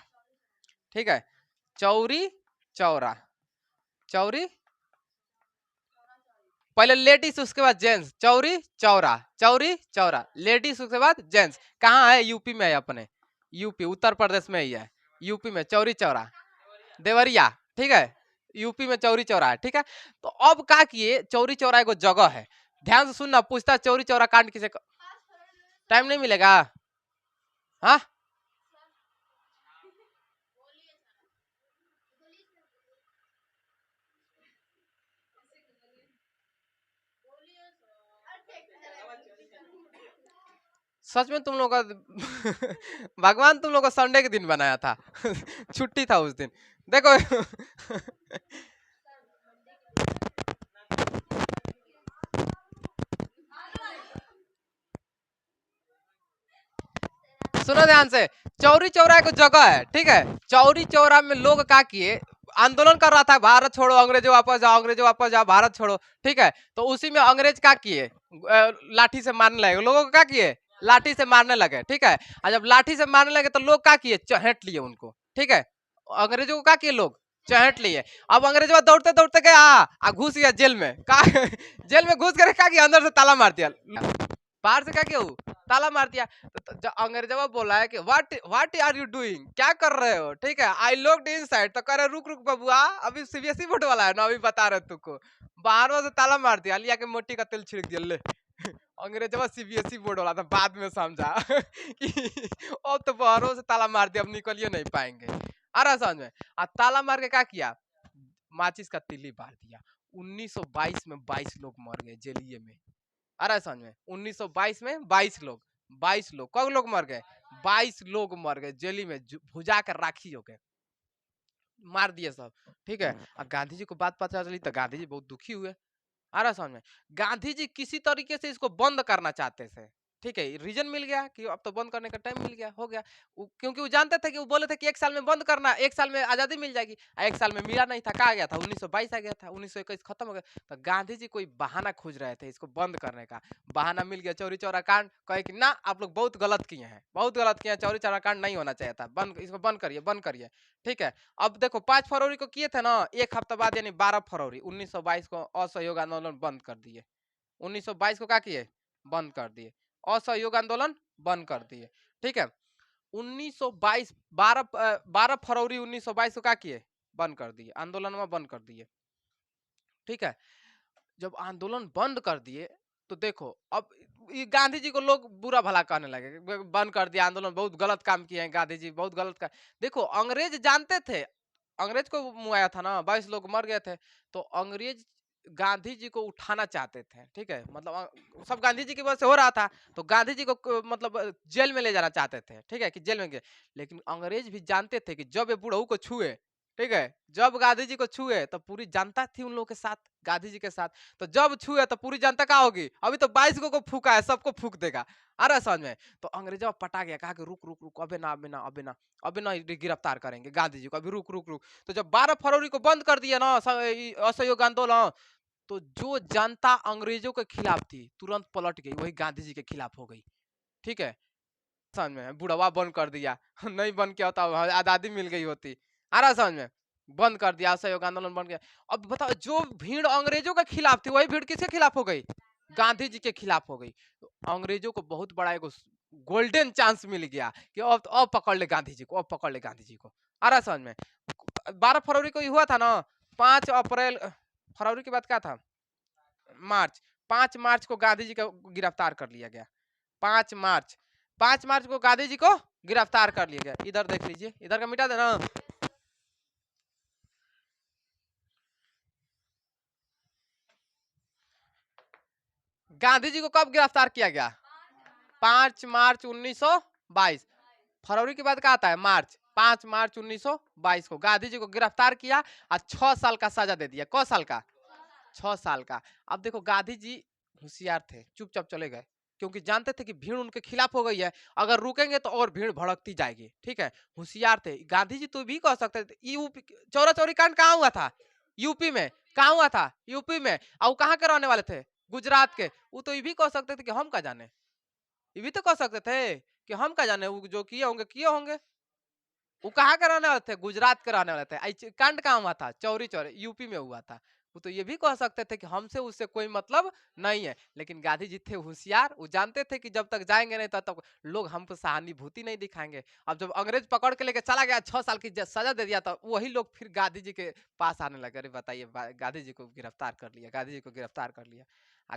S1: ठीक है, चौरी चौरा, चौरी पहले लेडीज उसके बाद जेंट्स, चौरी चौरा, चौरी चौरा, लेडीज उसके बाद जेंट्स। कहाँ है? यूपी में है अपने, यूपी उत्तर प्रदेश में ही है, यूपी में चौरी चौरा, देवरिया, ठीक है, यूपी में चौरी चौरा है, ठीक है। तो अब क्या किए, चौरी चौरा एगो जगह है, ध्यान से सुनना, पूछता चौरी चौरा कांड किसे, टाइम नहीं मिलेगा, हाँ सच में तुम लोग का भगवान तुम लोग को संडे के दिन बनाया था छुट्टी था उस दिन, देखो सुनो ध्यान से, चौरी चौरा एक जगह है, ठीक है, चौरी चौरा में लोग क्या किए, आंदोलन कर रहा था, भारत छोड़ो, अंग्रेजों वापस जाओ, अंग्रेजों वापस जाओ, भारत छोड़ो, ठीक है। तो उसी में अंग्रेज क्या किए, लाठी से मारने लगे, लोगों को क्या किए, लाठी से मारने लगे, ठीक है। और जब लाठी से मारने लगे तो लोग क्या किए, चहेट लिए उनको, ठीक है, अंग्रेजों को क्या किए लोग, चहेट लिए। अब अंग्रेजों दौड़ते दौड़ते गए घुस गया जेल में, का जेल में घुस कर क्या किया, अंदर से ताला मार दिया, बाहर से क्या किया, ताला मार दिया। तो अंग्रेजवा बोला है कि व्हाट आर यू डूइंग, क्या कर रहे हो, ठीक है। आई लुक्ड इनसाइड, तो कह रहे रुक रुक बबुआ, अभी सीबीएसई बोर्ड वाला है ना, अभी बता रहे तुमको, बाहर से ताला मार दिया, लिया के मोटी का तेल छिड़क दिया, ले अंग्रेजवा सीबीएसई बोर्ड वाला था, बाद में समझा कि अब तो बाहरों से ताला मार दिया, अब निकलिए नहीं पाएंगे, आ रहा समझ में। ताला मार के क्या किया, माचिस का तिल्ली बार दिया। 1922 में 22 लोग मर गए जेलिए में, आ रहा है समझ में, 1922 में 22 लोग, 22 लोग, कब लोग मर गए, 22 लोग मर गए जेली में, भुजा कर राखी हो गए, मार दिए सब, ठीक है। और गांधी जी को बात पता चली तो गांधी जी बहुत दुखी हुए, आ रहा समझ में। गांधी जी किसी तरीके से इसको बंद करना चाहते थे, ठीक है, रीजन मिल गया कि अब तो बंद करने का टाइम मिल गया, हो गया। क्योंकि वो जानते थे कि वो बोले थे कि 1 साल में बंद करना, 1 साल में आजादी मिल जाएगी, 1 साल में मिला नहीं था, कहा गया था 1922 आ गया था, 1921 खत्म हो गया। तो गांधी जी कोई बहाना खोज रहे थे इसको बंद करने का, बहाना मिल गया, चौरी चौरा कांड, कहे कि ना आप लोग बहुत गलत किए हैं, बहुत गलत किए हैं, चौरी चौरा कांड नहीं होना चाहिए था, बंद, इसको बंद करिए, बंद करिए, ठीक है। अब देखो 5 फरवरी को किए थे ना, एक हफ्ता बाद यानी 12 फरवरी 1922 को असहयोग आंदोलन बंद कर दिए, 1922 को क्या किए, बंद कर दिए, असहयोग आंदोलन बंद कर दिए, ठीक है। 1922 12 फरवरी 1922 को क्या किए, बंद कर दिए, आंदोलन में बंद कर दिए, ठीक है। जब आंदोलन बंद कर दिए तो देखो अब गांधी जी को लोग बुरा भला कहने लगे, बंद कर दिया आंदोलन, बहुत गलत काम किए हैं गांधी जी, बहुत गलत काम। देखो अंग्रेज जानते थे, अंग्रेज को मुआया था ना, 22 लोग मर गए थे, तो अंग्रेज गांधी जी को उठाना चाहते थे, ठीक है, मतलब सब गांधी जी की वजह से हो रहा था, तो गांधी जी को मतलब जेल में ले जाना चाहते थे, ठीक है, कि जेल में गए। लेकिन अंग्रेज भी जानते थे कि जब ये बुढ़ऊ को छुए, ठीक है, जब गांधी जी को छुए तो पूरी जनता थी उन लोगों के साथ, गांधी जी के साथ, तो जब छुए तो पूरी जनता क्या होगी, अभी तो 22 को फूका है, सबको फूक देगा, आ रहा समझ में। तो अंग्रेजों पटा गया, कहा कि रुक रुक रुक, अबे ना अबे ना अबे ना, अबे ना गिरफ्तार करेंगे गांधी जी को, अभी रुक रुक रुक। तो जब 12 फरवरी को बंद कर दिया ना असहयोग आंदोलन, तो जो जनता अंग्रेजों के खिलाफ थी तुरंत पलट गई, वही गांधी जी के खिलाफ हो गई, ठीक है, समझ में, बुढ़वा बंद कर दिया नहीं बंद किया होता आजादी मिल गई होती, आ रहा समझ में, बंद कर दिया, असहयोग आंदोलन बन गया। अब बताओ जो भीड़ अंग्रेजों के खिलाफ थी वही भीड़ किसके खिलाफ हो गई, गांधी जी के खिलाफ हो गई। तो अंग्रेजों को बहुत बड़ा एक गोल्डन चांस मिल गया कि अब पकड़ ले गांधी जी को, अब पकड़ ले गांधी जी को, आ रहा समझ में। 12 फरवरी को ही हुआ था ना, 5 अप्रैल फरवरी के बाद क्या था, मार्च, 5 मार्च को गांधी जी को गिरफ्तार कर लिया गया, 5 मार्च, 5 मार्च को गांधी जी को गिरफ्तार कर लिया गया। इधर देख लीजिए, इधर का मिटा देना, गांधी जी को कब गिरफ्तार किया गया, 5 मार्च 1922, फरवरी के बाद क्या आता है, मार्च, 5 मार्च 1922 को गांधी जी को गिरफ्तार किया और 6 साल का सजा दे दिया, क साल का, 6 साल का। अब देखो गांधी जी होशियार थे, चुपचाप चले गए, क्योंकि जानते थे कि भीड़ उनके खिलाफ हो गई है, अगर रुकेंगे तो और भीड़ भड़कती जाएगी, ठीक है, होशियार थे गांधी जी। तो भी कह सकते थे यूपी चौरा चौरी कांड कहाँ हुआ था, यूपी में, कहाँ हुआ था, यूपी में, और कहाँ के रहने वाले थे, गुजरात के। वो तो ये भी कह सकते थे कि हम क्या जाने, ये भी तो कह सकते थे कि हम क्या जाने, वो जो किए होंगे। वो कहाँ के रहने वाले थे, गुजरात के रहने वाले थे। कांड कहाँ हुआ था, चौरी चौरी यूपी में हुआ था, वो तो ये भी कह सकते थे कि हमसे उससे कोई मतलब नहीं है, लेकिन गांधी जी थे होशियार, वो जानते थे कि जब तक जाएंगे नहीं तब तक लोग हम पे सहानुभूति नहीं दिखाएंगे। अब जब अंग्रेज पकड़ के लेके चला गया, 6 साल की सजा दे दिया, तो वही लोग फिर गांधी जी के पास आने लगे, अरे बताइए गांधी जी को गिरफ्तार कर लिया, गांधी जी को गिरफ्तार कर लिया।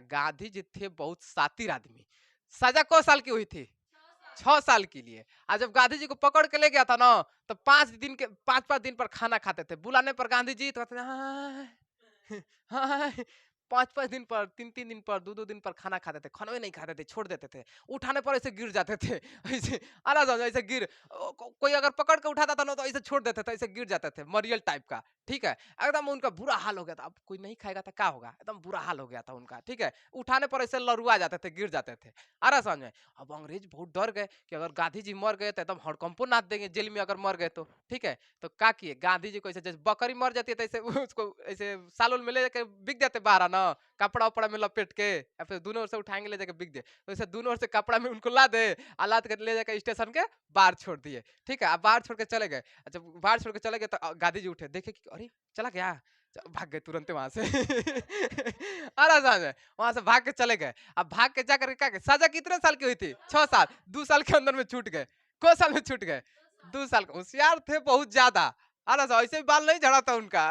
S1: गांधी जी थे बहुत शातिर आदमी। सजा को साल की हुई थी? 6 साल के लिए। आज जब गांधी जी को पकड़ के ले गया था ना, तो 5 दिन के 5-5 दिन पर खाना खाते थे, बुलाने पर गांधी जी तो कहते थे, "हाँ, हाँ, 5-5 दिन पर, 3-3 दिन पर, 2-2 दिन पर खाना खाते थे, खाना भी नहीं खाते थे, छोड़ देते थे। उठाने पर ऐसे गिर जाते थे। ऐसे आला समझो, ऐसे कोई अगर पकड़ के उठाता था ना, तो ऐसे छोड़ देते थे, ऐसे गिर जाते थे, मरियल टाइप का। ठीक है, एकदम उनका बुरा हाल हो गया था। अब कोई नहीं खाएगा तो क्या होगा, एकदम बुरा हाल हो गया था उनका। ठीक है, उठाने पर ऐसे लरुआ जाते थे, गिर जाते थे। आ रहा समझ में? अब अंग्रेज बहुत डर गए कि अगर गांधी जी मर गए तो एकदम हड़कंपो नाच देंगे जेल में, अगर मर गए तो। ठीक है, तो क्या किए गांधी जी को, ऐसे जैसे बकरी मर जाती है तो ऐसे उसको ऐसे सालों में ले जाके बिक देते बाहर ना, कपड़ा उपड़ा में लपेट के, या फिर दोनों ओर से उठाएंगे ले जाके बिक दे, तो ऐसे दोनों ओर से कपड़ा में उनको ला दे, लाद के ले जाकर स्टेशन के बाहर छोड़ दिए। ठीक है, अब बाहर छोड़ के चले गए। जब बाहर छोड़ के चले गए तो गांधी जी उठे, देखे कि अरे चला गया, भाग गए तुरंत वहां से। अरे समझ में, वहां से भाग के चले गए। अब भाग के जाकर क्या किया? सजा कितने साल की हुई थी? 6 साल। 2 साल के अंदर में छूट गए। को साल में छूट गए? 2 साल। होशियार थे बहुत ज्यादा। अरे ऐसे भी बाल नहीं झड़ा था उनका।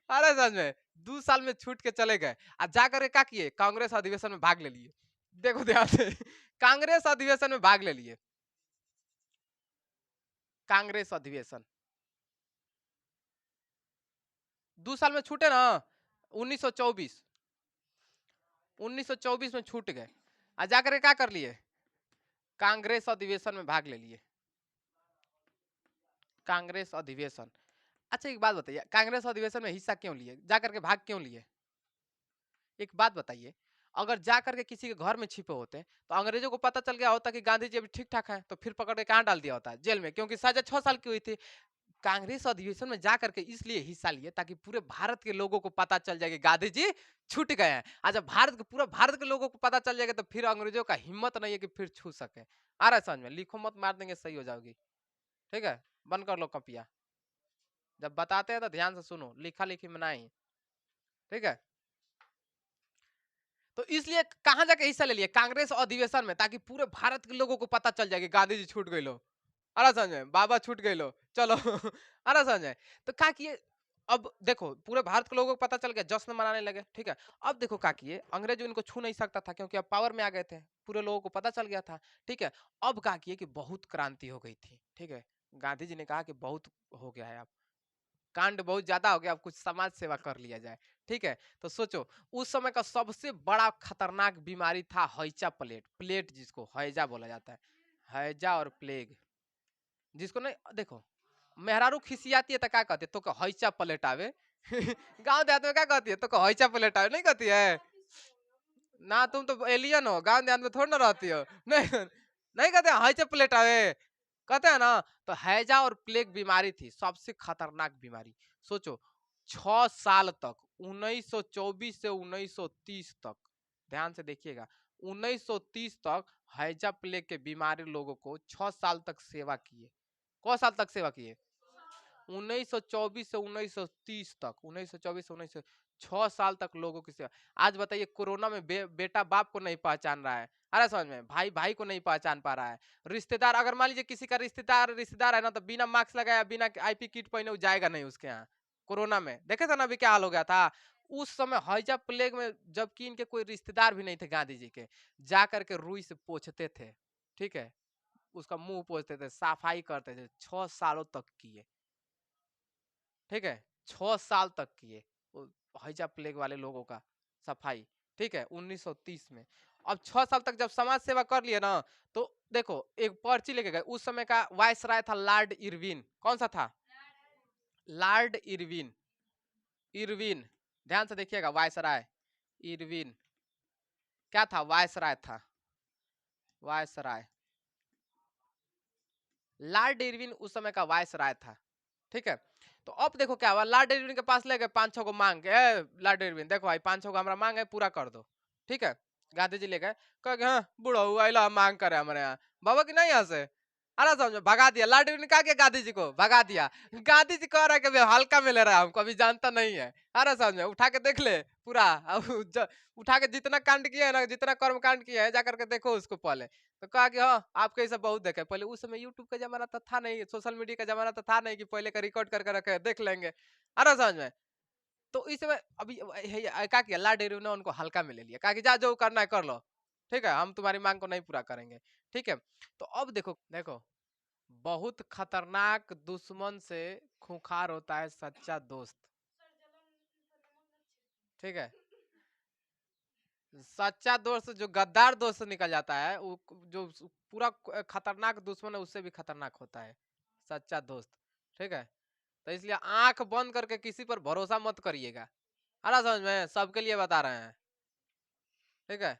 S1: अरे समझ में, 2 साल में छूट के चले गए। और जाकर के क्या किए? कांग्रेस अधिवेशन में भाग ले लिए। देखो ध्यान से, कांग्रेस अधिवेशन में भाग ले लिए। कांग्रेस अधिवेशन 2 साल में छूटे ना, 1924। 1924 में छूट गए। आ जाकर के क्या कर लिए? कांग्रेस अधिवेशन में भाग ले लिए। कांग्रेस अधिवेशन। अच्छा एक बात बताइए, कांग्रेस अधिवेशन में हिस्सा क्यों लिए, जाकर के भाग क्यों लिए? एक बात बताइए, अगर जाकर के किसी के घर में छिपे होते तो अंग्रेजों को पता चल गया होता कि गांधी जी अभी ठीक ठाक है, तो फिर पकड़ के कहाँ डाल दिया होता? जेल में, क्योंकि सजा 6 साल की हुई थी। कांग्रेस अधिवेशन में जाकर के इसलिए हिस्सा लिए ताकि पूरे भारत के लोगों को पता चल जाए कि गांधी जी छूट गए हैं। आज जब पूरा भारत के लोगों को पता चल जाएगा तो फिर अंग्रेजों का हिम्मत नहीं है कि फिर छू सके। आ रहा है समझ में? लिखो मत, मार देंगे, सही हो जाओगी। ठीक है, बंद कर लो कपिया। जब बताते हैं तो ध्यान से सुनो, लिखा लिखी में नहीं। ठीक है, तो इसलिए कहां जाके हिस्सा ले लिए? कांग्रेस अधिवेशन में, ताकि पूरे भारत के लोगों को पता चल जाए कि गांधी जी छूट गए लो। अरे समझे, बाबा छूट गए लो, चलो। अरे समझे, तो क्या किए? अब देखो पूरे भारत के लोगों को पता चल गया, जश्न मनाने लगे। ठीक है, अब देखो क्या किए, अंग्रेज इनको छू नहीं सकता था क्योंकि अब पावर में आ गए थे, पूरे लोगों को पता चल गया था। ठीक है, अब क्या किए कि बहुत क्रांति हो गई थी। ठीक है, गांधी जी ने कहा कि बहुत हो गया है, अब कांड बहुत ज्यादा हो गया, अब कुछ समाज सेवा कर लिया जाए। ठीक है, तो सोचो उस समय का सबसे बड़ा खतरनाक बीमारी था हैजा प्लेट, प्लेट जिसको हैजा बोला जाता है, हैजा और प्लेग। जिसको नहीं देखो, मेहरारू खिसियाती है तो क्या कहती है? तो हैचा प्लेट आवे। गांव देहात में क्या कहती है? तो हैचा प्लेट आवे, नहीं कहती है ना? तुम तो एलियन हो, गांव देहात में थोड़ी ना रहती हो। नहीं, नहीं कहते हैचा प्लेट आवे, कहते हैं ना? तो हैजा और प्लेग बीमारी थी सबसे खतरनाक बीमारी। सोचो 6 साल तक, 1924 से 1930 तक, ध्यान से देखिएगा, 1930 तक हैजा प्लेग के बीमारी लोगों को 6 साल तक सेवा किए। कौ साल तक सेवा किए? 1924 से 1930 तक, 1924 से 1900, 6 साल तक लोगों की सेवा। आज बताइए कोरोना में बेटा बाप को नहीं पहचान रहा है। अरे समझ में, भाई भाई को नहीं पहचान पा रहा है। रिश्तेदार, अगर मान लीजिए किसी का रिश्तेदार रिश्तेदार है ना, तो बिना मास्क लगाया, बिना आईपी किट पहने वो जाएगा नहीं उसके यहाँ। कोरोना में देखे थे ना अभी क्या हाल हो गया था। उस समय हैजा प्लेग में जबकि इनके कोई रिश्तेदार भी नहीं थे गांधी जी के, जा करके रुई से पोछते थे। ठीक है, उसका मुंह पोछते थे, सफाई करते थे, 6 सालों तक किए। ठीक है, 6 साल तक किए वो हैजा प्लेग वाले लोगों का सफाई। ठीक है, 1930 में। अब 6 साल तक जब समाज सेवा कर लिए ना, तो देखो एक पर्ची लेके गए। उस समय का वायसराय था लॉर्ड इरविन। कौन सा था? Lord Irwin. इरविन, ध्यान से देखिएगा, वायसराय इरविन क्या था? वायसराय था, वायसराय। लॉर्ड इरविन उस समय का वायसराय था। ठीक है, तो अब देखो क्या हुआ, लॉर्ड इरविन के पास ले गए 5-6 को मांग के, लॉर्ड इरविन देखो भाई 5-6 को हमारा मांग है, पूरा कर दो। ठीक है, गांधी जी ले गए, कह हाँ बूढ़ा हुआ इला मांग करे हमारे यहाँ। बाबा की नहीं यहाँ से, अरे समझो भगा दिया, लॉर्ड इरविन ने कहा कि गांधी जी को भगा दिया। गांधी जी कह रहा है कि भाई हल्का में ले रहा है हमको, अभी जानता नहीं है। अरे समझ में उठा के देख ले पूरा, उठा के जितना कांड किया है ना, जितना कर्म कांड किया है, जाकर के देखो उसको पहले। तो कहा कि हाँ आपके सब बहुत देखे, पहले उस समय यूट्यूब का जमाना तो था नहीं, सोशल मीडिया का जमाना तो था नहीं कि पहले का रिकॉर्ड करके रखे देख लेंगे। अरे समझ में, तो इस समय अभी क्या किया, लॉर्ड इरविन ने उनको हल्का में ले लिया, कहा कि जा जो करना है कर लो, ठीक है, हम तुम्हारी मांग को नहीं पूरा करेंगे। ठीक है, तो अब देखो देखो, बहुत खतरनाक दुश्मन से खूंखार होता है सच्चा दोस्त। ठीक है, सच्चा दोस्त जो गद्दार दोस्त निकल जाता है, वो जो पूरा खतरनाक दुश्मन है उससे भी खतरनाक होता है सच्चा दोस्त। ठीक है, तो इसलिए आंख बंद करके किसी पर भरोसा मत करिएगा। अरे समझ में, सबके लिए बता रहे हैं। ठीक है,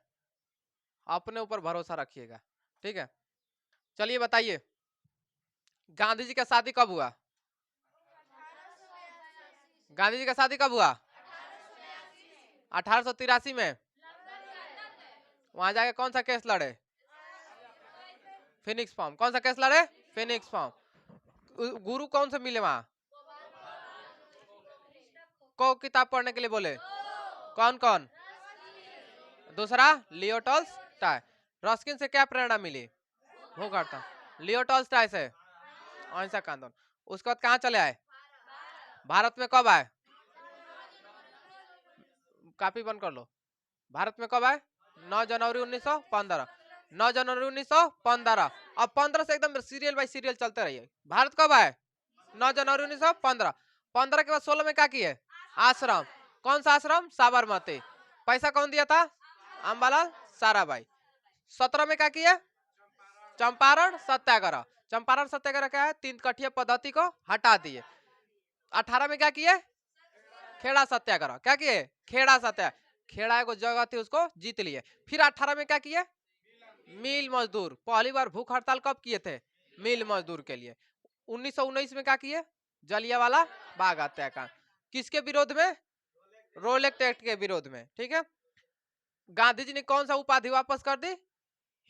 S1: अपने ऊपर भरोसा रखिएगा। ठीक है, चलिए बताइए, गांधी जी का शादी कब हुआ? गांधी जी का शादी कब हुआ? 1883 में। वहां जाके कौन सा केस लड़े? Phoenix form. कौन सा केस लड़े? Phoenix form. गुरु कौन से मिले वहां? को किताब पढ़ने के लिए बोले? कौन कौन? दूसरा लियो टॉल्स्टॉय। रस्किन से क्या प्रेरणा मिली? भूख हड़ताल। लियो टॉल्स्टॉय से अहिंसक आंदोलन। उसके बाद कहाँ चले आए? भारत में कब आए? कापी बंद कर लो। भारत में कब आए? 9 जनवरी 1915। 9 जनवरी 1915। अब 15 से एकदम सीरियल बाय सीरियल चलते रहिए। भारत कब आए? 9 जनवरी 1915। 15 के बाद 16 में क्या किए? आश्रम। कौन सा आश्रम? साबरमती। पैसा कौन दिया था? अंबालाल साराभाई। 17 में क्या किया? चंपारण सत्याग्रह। चंपारण सत्याग्रह क्या है? 3 कठिया पद्धति को हटा दिए। 18 में क्या किए? खेड़ा सत्याग्रह। क्या किए? खेड़ा सत्याग्रह। खेड़ा को जगह थी उसको जीत लिए। फिर 18 में क्या किए? मिल मजदूर। पहली बार भूख हड़ताल कब किए थे? मिल मजदूर के लिए। 1919 में क्या किए? जलियांवाला बाग हत्याकांड। किसके विरोध में? रोलेक्ट एक्ट के विरोध में। ठीक है, गांधी जी ने कौन सा उपाधि वापस कर दी?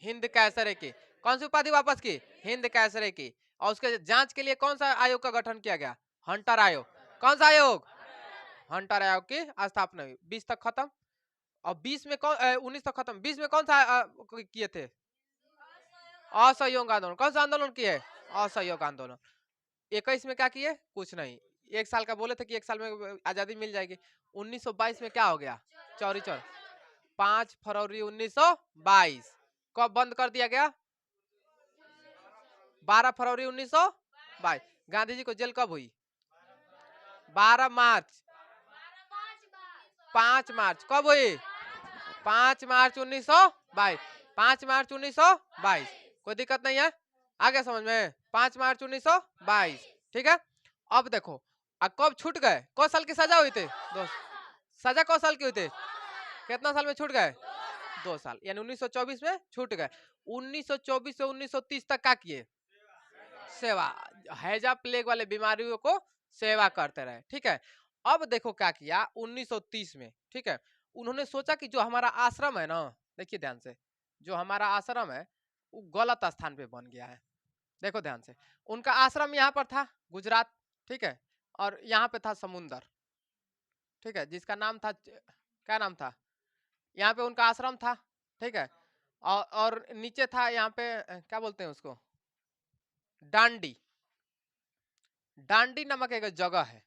S1: हिंद कैसरे की। कौन सी उपाधि वापस की? हिंद कैसरे की। और उसके जांच के लिए कौन सा आयोग का गठन किया गया? हंटर आयोग। कौन सा आयोग? हंटर आयोग की स्थापना हुई। 20 तक खत्म। और 20 में कौन 19 तक खत्म, 20 में कौन सा किए थे? असहयोग आंदोलन। कौन सा आंदोलन किए? असहयोग आंदोलन। 21 में क्या किए? कुछ नहीं। एक साल का बोले थे कि एक साल में आजादी मिल जाएगी। 1922 में क्या हो गया? चौरी चौर। 5 फरवरी 1922। कब बंद कर दिया गया? 12 फरवरी 1922। गांधी जी को जेल कब हुई? 12 मार्च। 5 मार्च कब हुई? 5 मार्च 1922। 5 मार्च 1922। कोई दिक्कत नहीं है? आगे समझ में? 5 मार्च 1922। ठीक है, अब देखो, अब कब छूट गए? कौ साल की सजा हुई थी? 2। सजा कौ साल की हुई थी? कितना साल में छूट गए? 2 साल, यानी 1924 में छूट गए। 1924 से 1930 तक क्या किए? सेवा। हैजा प्लेग वाले बीमारियों को सेवा करते रहे। ठीक है, अब देखो क्या किया 1930 में। ठीक है, उन्होंने सोचा कि जो हमारा आश्रम है ना, देखिए ध्यान से, जो हमारा आश्रम है वो गलत स्थान पे बन गया है। देखो ध्यान से, उनका आश्रम यहाँ पर था गुजरात। ठीक है, और यहाँ पे था समुंदर। ठीक है, जिसका नाम था, क्या नाम था? यहाँ पे उनका आश्रम था। ठीक है, और नीचे था यहाँ पे क्या बोलते हैं उसको? डांडी। डांडी नामक एक जगह है।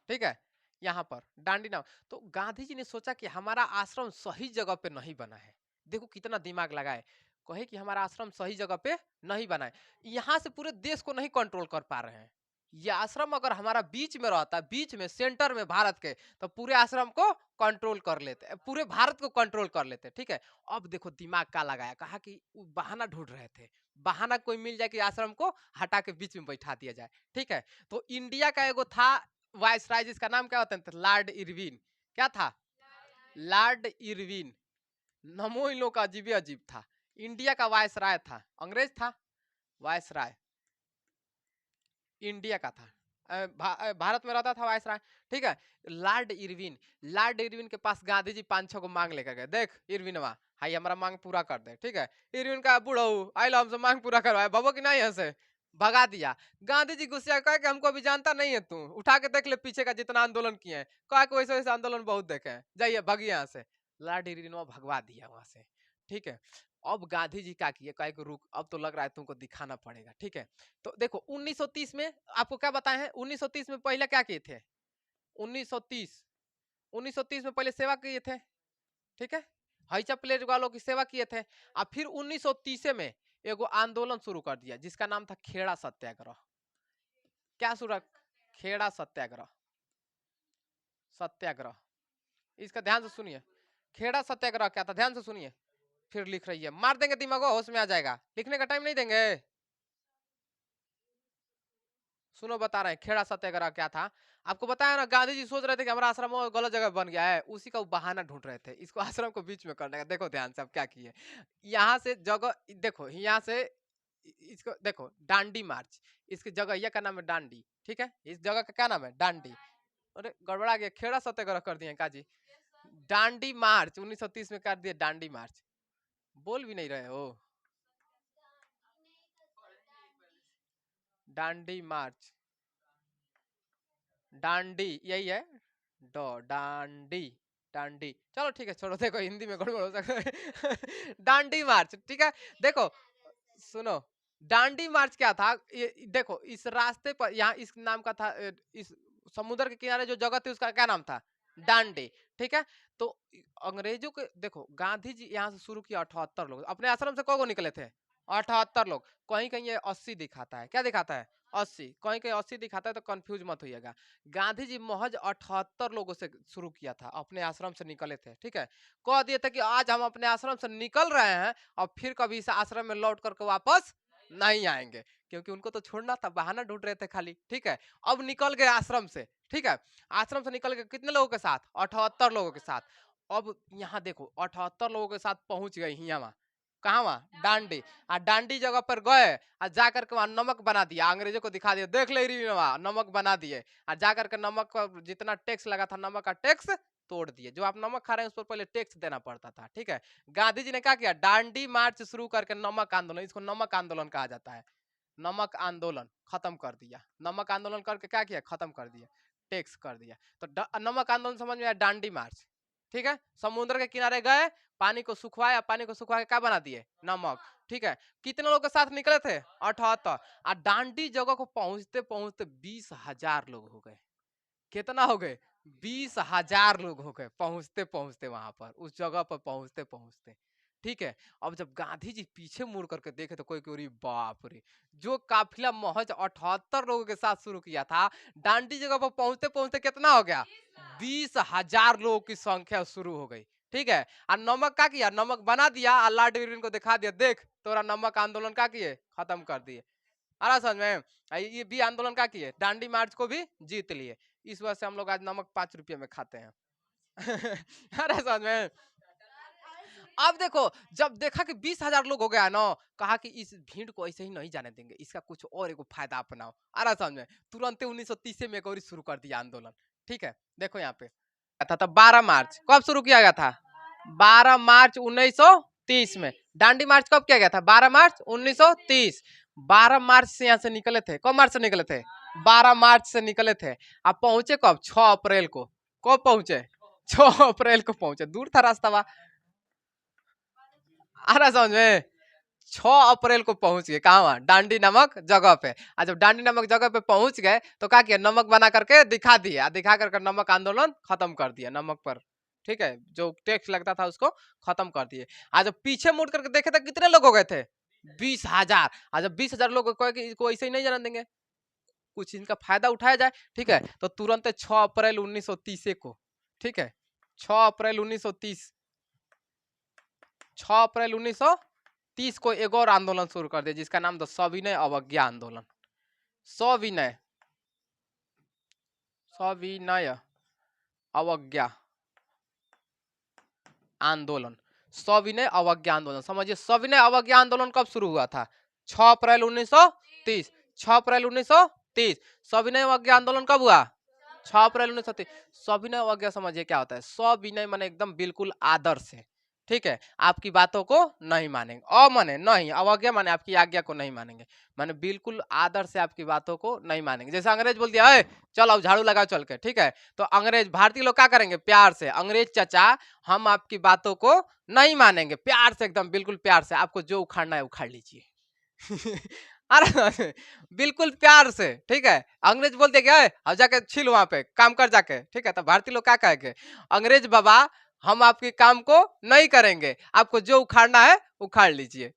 S1: ठीक है, यहाँ पर डांडी नाम। तो गांधी जी ने सोचा कि हमारा आश्रम सही जगह पे नहीं बना है। देखो कितना दिमाग लगाए, कहे कि हमारा आश्रम सही जगह पे नहीं बना है। यहाँ से पूरे देश को नहीं कंट्रोल कर पा रहे हैं। ये आश्रम अगर हमारा बीच में रहता, बीच में सेंटर में भारत के, तो पूरे आश्रम को कंट्रोल कर लेते, पूरे भारत को कंट्रोल कर लेते। ठीक है, अब देखो दिमाग का लगाया, कहा कि बहाना ढूंढ रहे थे, बहाना कोई मिल जाए कि आश्रम को हटा के बीच में बैठा दिया जाए। ठीक है, तो इंडिया का एगो था वायसराय, जिसका नाम क्या होता है? Lord Irwin. क्या था? Lord Irwin. नमो इन लोग का अजीब अजीब था। इंडिया का वायसराय था, अंग्रेज था, वायसराय इंडिया का था। भारत में रहता था वायसराय, ठीक है। लॉर्ड इरविन के पास गांधी जी 5-6 को मांग लेकर गए, देख इरविनवा हाई हमारा मांग पूरा कर दे, ठीक है। इरविन का बुढ़ऊ आई लो हमसे मांग पूरा करवाए, भगो कि नहीं ऐसे भगा दिया। गांधी जी गुस्सा कह के हमको अभी जानता नहीं है तू, उठा के देख ले पीछे का जितना आंदोलन किए हैं, कहा कि वैसे वैसे आंदोलन बहुत देखे हैं, जाइए भगिए यहाँ से। लॉर्ड इरविनवा भगवा दिया वहां से, ठीक है। अब गांधी जी क्या किए, कहे कि रुक अब तो लग रहा है तुमको दिखाना पड़ेगा, ठीक है। तो देखो 1930 में आपको क्या बताए हैं, 1930 में पहले क्या किए थे, 1930 1930 में पहले सेवा किए थे, ठीक है। हईचा प्लेट वालों की सेवा किए थे। और फिर 1930 में एगो आंदोलन शुरू कर दिया जिसका नाम था खेड़ा सत्याग्रह। क्या शुरू, खेड़ा सत्याग्रह, सत्याग्रह, इसका ध्यान से सुनिए। खेड़ा सत्याग्रह क्या था, ध्यान से सुनिए, फिर लिख रही है, मार देंगे दिमाग होश में आ जाएगा, लिखने का टाइम नहीं देंगे। सुनो बता रहे हैं खेड़ा सत्याग्रह क्या था। आपको बताया ना, गांधी जी सोच रहे थे कि हमारा आश्रम गलत जगह बन गया है, उसी का बहाना ढूंढ रहे थे इसको आश्रम को बीच में करने का। देखो ध्यान से अब क्या किए, यहाँ से जगह देखो, यहाँ से इसको देखो डांडी मार्च, इसकी जगह यह का नाम है डांडी, ठीक है। इस जगह का क्या नाम है डांडी। अरे गड़बड़ा गया, खेड़ा सत्याग्रह कर दिए काजी, डांडी मार्च 1930 में कर दिए डांडी मार्च, बोल भी नहीं रहे हो। डांडी मार्च, डांडी यही है, डांडी, डांडी, चलो ठीक है छोड़ो, देखो हिंदी में गड़बड़ हो सकता है डांडी मार्च, ठीक है। देखो सुनो, डांडी मार्च क्या था, ये देखो इस रास्ते पर, यहाँ इस नाम का था, इस समुद्र के किनारे जो जगह थी उसका क्या नाम था, डांडी, ठीक है। तो अंग्रेजों के देखो, गांधी जी यहाँ से शुरू किया, 78 लोग अपने आश्रम से कौन निकले थे, 78 लोग। कहीं कहीं ये 80 दिखाता है, क्या दिखाता है 80, कहीं कहीं 80 दिखाता है, तो कंफ्यूज मत होइएगा। गांधी जी महज 78 लोगों से शुरू किया था, अपने आश्रम से निकले थे, ठीक है। कह दिए थे कि आज हम अपने आश्रम से निकल रहे हैं और फिर कभी इस आश्रम में लौट करके वापस नहीं आएंगे, क्योंकि उनको तो छोड़ना था, बहाना ढूंढ रहे थे खाली, ठीक है। अब निकल गए आश्रम से, ठीक है। आश्रम से निकल गए कितने लोगों के साथ, 78 लोगों के साथ। अब यहाँ देखो 78 लोगों के साथ पहुंच गए यहाँ, कहाँ वहाँ डांडी, आ डांडी जगह पर गए और जाकर के वहाँ नमक बना दिया, अंग्रेजों को दिखा दिया, देख ले रही वहाँ नमक बना दिए। और जाकर के नमक पर जितना टैक्स लगा था, नमक का टैक्स तोड़ दिए। जो आप नमक खा रहे हैं उस पर पहले टैक्स देना पड़ता था, ठीक है। गांधी जी ने क्या किया, डांडी मार्च शुरू करके नमक आंदोलन, इसको नमक आंदोलन कहा जाता है, नमक आंदोलन खत्म कर दिया। नमक आंदोलन करके क्या किया, खत्म कर दिया, टैक्स कर दिया। तो नमक आंदोलन समझ में आया, डांडी मार्च, ठीक है। समुद्र के किनारे गए, पानी को सुखवाया, पानी को सुखवा के क्या बना दिए, नमक, ठीक है। कितने लोगों के साथ निकले थे, 78। और डांडी जगह को पहुंचते पहुंचते 20,000 लोग हो गए। कितना हो गए, 20,000 लोग हो गए पहुंचते पहुंचते वहां पर, उस जगह पर पहुंचते पहुंचते, ठीक है। अब जब गांधी जी पीछे मुड़ करके देखे तो कोई कोई, बाप रे, जो काफिला महज 78 लोगों के साथ शुरू किया था, डांडी जगह पर पहुंचते पहुंचते कितना हो गया, 20,000 लोगों की संख्या शुरू हो गई, ठीक है। और नमक क्या किया, नमक बना दिया, अल्लाह डिविन को दिखा दिया, देख तोरा नमक आंदोलन क्या किए, खत्म कर दिए। आ रहा समझ में, ये भी आंदोलन क्या किए, डांडी मार्च को भी जीत लिए। इस वजह से हम लोग आज नमक 5 रुपये में खाते हैं अरे समझ में। अब देखो, जब देखा कि 20,000 लोग हो गया ना, कहा कि इस भीड़ को ऐसे ही नहीं जाने देंगे, इसका कुछ और एक फायदा अपनाओ। आ रहा समझ में, तुरंत 1930 में एक और शुरू कर दिया आंदोलन, ठीक है। देखो यहाँ पे था 12 मार्च, कब शुरू किया गया था, 12 मार्च 1930 में। डांडी मार्च कब किया गया था, 12 मार्च 1930। 12 मार्च से यहाँ से निकले थे, कब मार्च से निकले थे, 12 मार्च से निकले थे। आप पहुंचे कब, 6 अप्रैल को। कब पहुंचे, 6 अप्रैल को पहुंचे, दूर था रास्ता वहां। आ रहा समझ में, 6 अप्रैल को पहुंच गए कहाँ, डांडी नामक जगह पे। आज जब डांडी नामक जगह पे पहुंच गए तो क्या किया, नमक बना करके दिखा दिया, दिखा करके नमक आंदोलन खत्म कर दिया, नमक पर, ठीक है, जो टैक्स लगता था उसको खत्म कर दिए। आज जब पीछे मुड़ करके देखे तो कितने लोग हो गए थे, 20,000। आज जब 20,000 लोग को ऐसे ही नहीं जाने देंगे, कुछ इनका फायदा उठाया जाए, ठीक है। तो तुरंत 6 अप्रैल 1930 को, ठीक है, 6 अप्रैल 1930, 6 अप्रैल 1930 को एक और आंदोलन शुरू कर दिया जिसका नाम था सविनय अवज्ञा आंदोलन। सविनय, सविनय अवज्ञा आंदोलन, सविनय अवज्ञा आंदोलन, समझिए सविनय अवज्ञा आंदोलन कब शुरू हुआ था, 6 अप्रैल 1930, 6 अप्रैल 1930 1930। सविनय अवज्ञा आंदोलन कब हुआ? 6 अप्रैल 1930। सविनय अवज्ञा समझिए क्या होता है। सविनय माने एकदम बिल्कुल आदर से, ठीक है, आपकी बातों को नहीं मानेंगे। माने नहीं, अवज्ञा माने आपकी आज्ञा को नहीं मानेंगे, माने बिल्कुल आदर से आपकी बातों को नहीं मानेंगे। जैसे अंग्रेज बोल दिया, चल अब झाड़ू लगाओ चल के, ठीक है, तो अंग्रेज भारतीय लोग क्या करेंगे? प्यार से, अंग्रेज चाचा हम आपकी बातों को नहीं मानेंगे, प्यार से, एकदम बिल्कुल प्यार से, आपको जो उखाड़ना है उखाड़ लीजिए। अरे बिल्कुल प्यार से, ठीक है। अंग्रेज बोलते क्या है, अब जाके छिल वहां पे काम कर जाके, ठीक है। तो भारतीय लोग क्या कहेंगे? अंग्रेज बाबा हम आपके काम को नहीं करेंगे, आपको जो उखाड़ना है उखाड़ लीजिए।